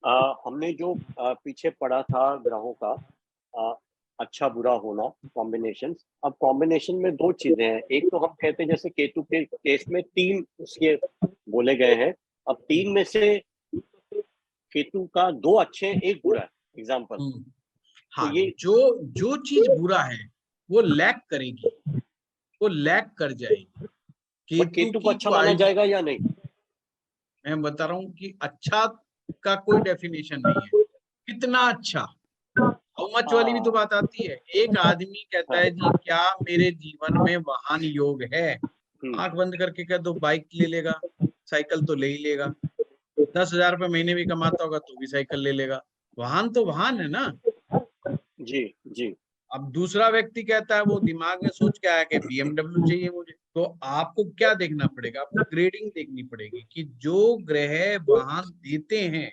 हमने जो पीछे पढ़ा था ग्रहों का अच्छा बुरा होना कॉम्बिनेशन, अब कॉम्बिनेशन में 2 चीजें हैं। एक तो हम कहते हैं जैसे केतु के केस में 3 उसके बोले गए हैं, अब 3 में से केतु का 2 अच्छे हैं, 1 बुरा है, एग्जाम्पल। हाँ, तो ये जो चीज बुरा है वो लैक करेगी, वो लैक कर जाएगी। केतु को अच्छा माना जाएगा या नहीं? मैं बता रहा हूँ कि अच्छा का कोई डेफिनेशन नहीं है, कितना अच्छा, हाउ मच वाली भी तो बात आती है। एक आदमी कहता है जी क्या मेरे जीवन में वाहन योग है, आंख बंद करके कह दो बाइक ले लेगा, साइकिल तो ले ही लेगा, 10,000 रुपए महीने भी कमाता होगा तो भी साइकिल ले लेगा, वाहन तो वाहन है ना। जी जी। अब दूसरा व्यक्ति कहता है, वो दिमाग में सोच के आया कि BMW चाहिए मुझे, तो आपको क्या देखना पड़ेगा, आपको ग्रेडिंग देखनी पड़ेगी कि जो ग्रह वाहन देते हैं,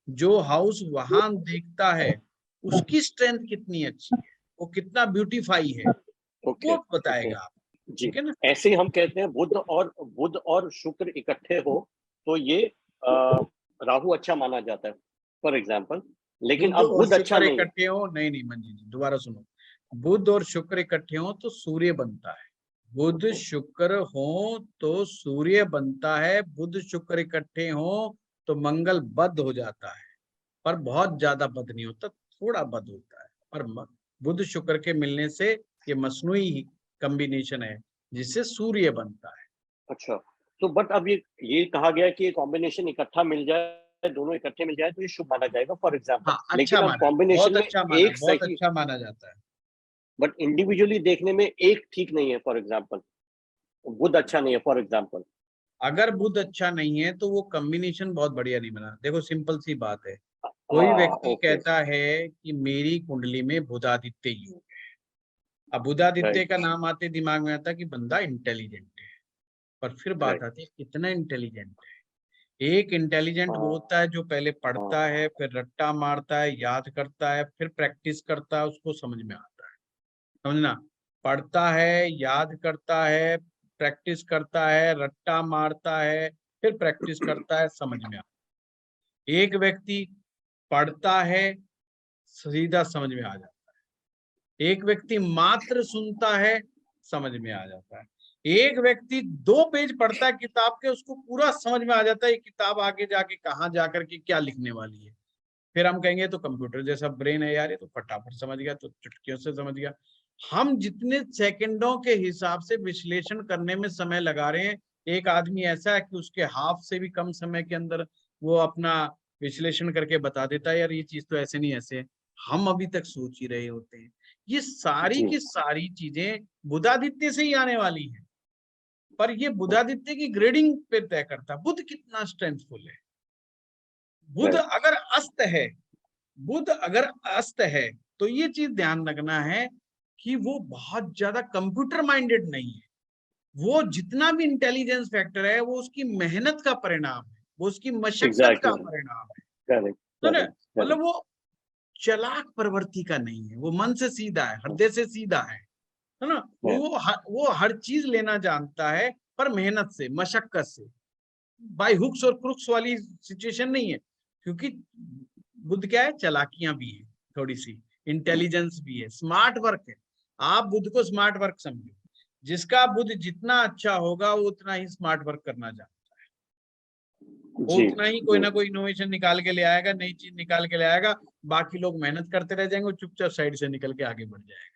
जो हाउस वाहन देखता है, उसकी स्ट्रेंथ कितनी अच्छी है, वो कितना ब्यूटीफाई है, वो बताएगा आप, ठीक है ना। ऐसे ही हम कहते हैं बुध और शुक्र इकट्ठे हो तो ये राहु अच्छा माना जाता है फॉर एग्जाम्पल, लेकिन अब बुध अच्छा नहीं इकट्ठे हो, नहीं मंजी जी दोबारा सुनो, बुध और शुक्र इकट्ठे हो तो सूर्य बनता है, बुध शुक्र हो तो सूर्य बनता है, बुध शुक्र इकट्ठे हो तो मंगल बद हो जाता है, पर बहुत ज्यादा बद नहीं होता, थोड़ा बद होता है, पर बुध शुक्र के मिलने से ये मसनूई कॉम्बिनेशन है जिससे सूर्य बनता है। अच्छा, तो बट अब ये कहा गया कि ये कॉम्बिनेशन इकट्ठा मिल जाए, दोनों इकट्ठे मिल जाए तो ये शुभ माना जाएगा फॉर एग्जाम्पल। हाँ, लेकिन अब कॉम्बिनेशन में एक बहुत अच्छा माना जाता है, बट इंडिविजुअली देखने में एक ठीक नहीं है फॉर एग्जाम्पल, बुध अच्छा नहीं है फॉर एग्जाम्पल। अगर बुध अच्छा नहीं है तो वो कॉम्बिनेशन बहुत बढ़िया नहीं बना। देखो सिंपल सी बात है, कोई व्यक्ति कहता है कि मेरी कुंडली में बुधादित्य योग है, अब बुधादित्य का नाम आते दिमाग में आता है कि बंदा इंटेलिजेंट है, पर फिर बात आती है कितना इंटेलिजेंट है। एक इंटेलिजेंट वो होता है जो पहले पढ़ता है, फिर रट्टा मारता है, याद करता है, फिर प्रैक्टिस करता है, उसको समझ में आता है, समझना, पढ़ता है, याद करता है, प्रैक्टिस करता है, रट्टा मारता है, फिर प्रैक्टिस करता है, समझ में आता है। एक व्यक्ति पढ़ता है, सीधा समझ में आ जाता है, एक व्यक्ति मात्र सुनता है, समझ में आ जाता है, एक व्यक्ति 2 पेज पढ़ता है किताब के, उसको पूरा समझ में आ जाता है ये किताब आगे जाके कहाँ जाकर के क्या लिखने वाली फिर हम कहेंगे तो कंप्यूटर जैसा ब्रेन है यार, ये तो फटाफट समझ गया, तो चुटकियों से समझ गया। हम जितने सेकंडों के हिसाब से विश्लेषण करने में समय लगा रहे हैं, एक आदमी ऐसा है कि उसके हाफ से भी कम समय के अंदर वो अपना विश्लेषण करके बता देता है, यार ये चीज तो ऐसे नहीं ऐसे है। हम अभी तक सोच ही रहे होते हैं। ये सारी की सारी चीजें बुधादित्य से ही आने वाली हैं, पर ये बुधादित्य की ग्रेडिंग पे तय करता है बुध कितना स्ट्रेंथफुल है। बुध अगर अस्त है, बुध अगर अस्त है, तो ये चीज ध्यान रखना है कि वो बहुत ज्यादा कंप्यूटर माइंडेड नहीं है। वो जितना भी इंटेलिजेंस फैक्टर है वो उसकी मेहनत का परिणाम है, वो उसकी मशक्कत का परिणाम है। तो ना मतलब वो चालाक प्रवृत्ति का नहीं है, वो मन से सीधा है, हृदय से सीधा है ना। वो हर चीज लेना जानता है, पर मेहनत से, मशक्कत से, बाय हुक्स और क्रुक्स वाली सिचुएशन नहीं है। क्योंकि बुध क्या है, चालाकियां भी है, थोड़ी सी इंटेलिजेंस भी है, स्मार्ट वर्क है। आप बुध को स्मार्ट वर्क समझो। जिसका बुध जितना अच्छा होगा वो उतना ही स्मार्ट वर्क करना जानता है, वो उतना ही कोई ना कोई इनोवेशन निकाल के ले आएगा, नई चीज निकाल के ले आएगा। बाकी लोग मेहनत करते रह जाएंगे, चुपचाप साइड से निकल के आगे बढ़ जाएगा।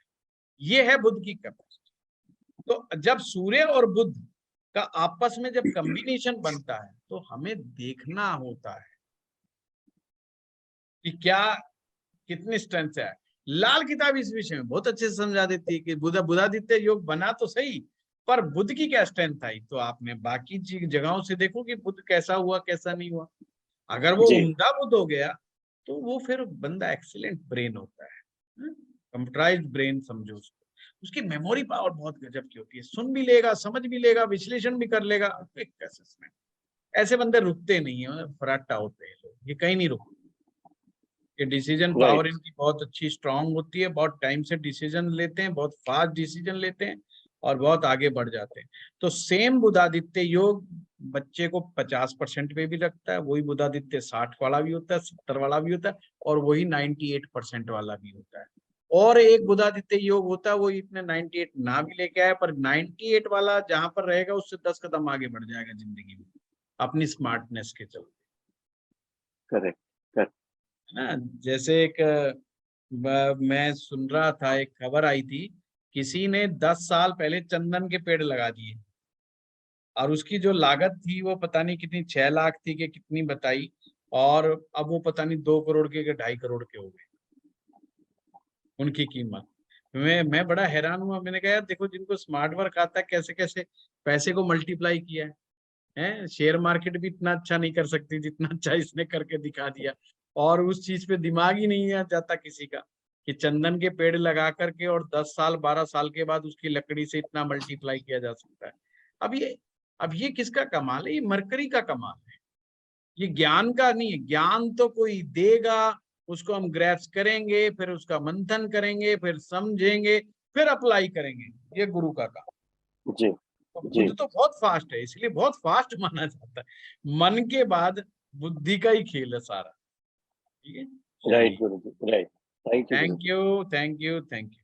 ये है बुध की कैपेसिटी। तो जब सूर्य और बुध का आपस में जब कॉम्बिनेशन बनता है, तो हमें देखना होता है कि क्या कितनी स्ट्रेंथ है। लाल किताब इस विषय में बहुत अच्छे से समझा देती है कि बुधादित्य योग बना तो सही, पर बुध की क्या स्ट्रेंथ आई। तो आपने बाकी जगहों से देखो कि बुध कैसा हुआ कैसा नहीं हुआ। अगर वो उम्दा बुध हो गया तो वो फिर बंदा एक्सीलेंट ब्रेन होता है, कंप्यूटराइज्ड ब्रेन समझो उसको। उसकी मेमोरी पावर बहुत गजब की होती है, सुन भी लेगा, समझ भी लेगा, विश्लेषण भी कर लेगा, क्विक असेसमेंट। ऐसे बंदे रुकते नहीं है, फराटा होते हैं लोग, ये कहीं नहीं रुकते। कि डिसीजन पावर इनकी बहुत अच्छी स्ट्रांग होती है, बहुत टाइम से डिसीजन लेते हैं, बहुत फास्ट डिसीजन लेते हैं और बहुत आगे बढ़ जाते हैं। तो सेम बुधादित्य योग बच्चे को 50% पे भी रखता है, वही बुधादित्य 60 वाला भी होता है, 70 वाला भी होता है, और वही 98% वाला भी होता है। और एक बुधादित्य योग होता है वो इतने 98 ना भी लेके आए, पर 98 वाला जहां पर रहेगा उससे 10 कदम आगे बढ़ जाएगा जिंदगी में, अपनी स्मार्टनेस के चलते। करेक्ट ना, जैसे एक मैं सुन रहा था, एक खबर आई थी, किसी ने 10 साल पहले चंदन के पेड़ लगा दिए और उसकी जो लागत थी वो पता नहीं कितनी 6 लाख थी कि कितनी बताई, और अब वो पता नहीं 2 करोड़ के 2.5 करोड़ के हो गए उनकी कीमत। मैं बड़ा हैरान हुआ। मैंने कहा यार देखो, जिनको स्मार्ट वर्क आता है कैसे कैसे पैसे को मल्टीप्लाई किया है। शेयर मार्केट भी इतना अच्छा नहीं कर सकती जितना अच्छा इसने करके दिखा दिया। और उस चीज पे दिमाग ही नहीं आ जाता किसी का कि चंदन के पेड़ लगा करके और 10 साल 12 साल के बाद उसकी लकड़ी से इतना मल्टीप्लाई किया जा सकता है। अब ये किसका कमाल है? ये मरकरी का कमाल है, ये ज्ञान का नहीं है। ज्ञान तो कोई देगा, उसको हम ग्रैप्स करेंगे, फिर उसका मंथन करेंगे, फिर समझेंगे, फिर अप्लाई करेंगे। ये गुरु का काम। जी तो बुद्ध तो बहुत फास्ट है, इसलिए बहुत फास्ट माना जाता है। मन के बाद बुद्धि का ही खेल है सारा। ठीक है, right guru ji, right. Thank you, thank you, thank you.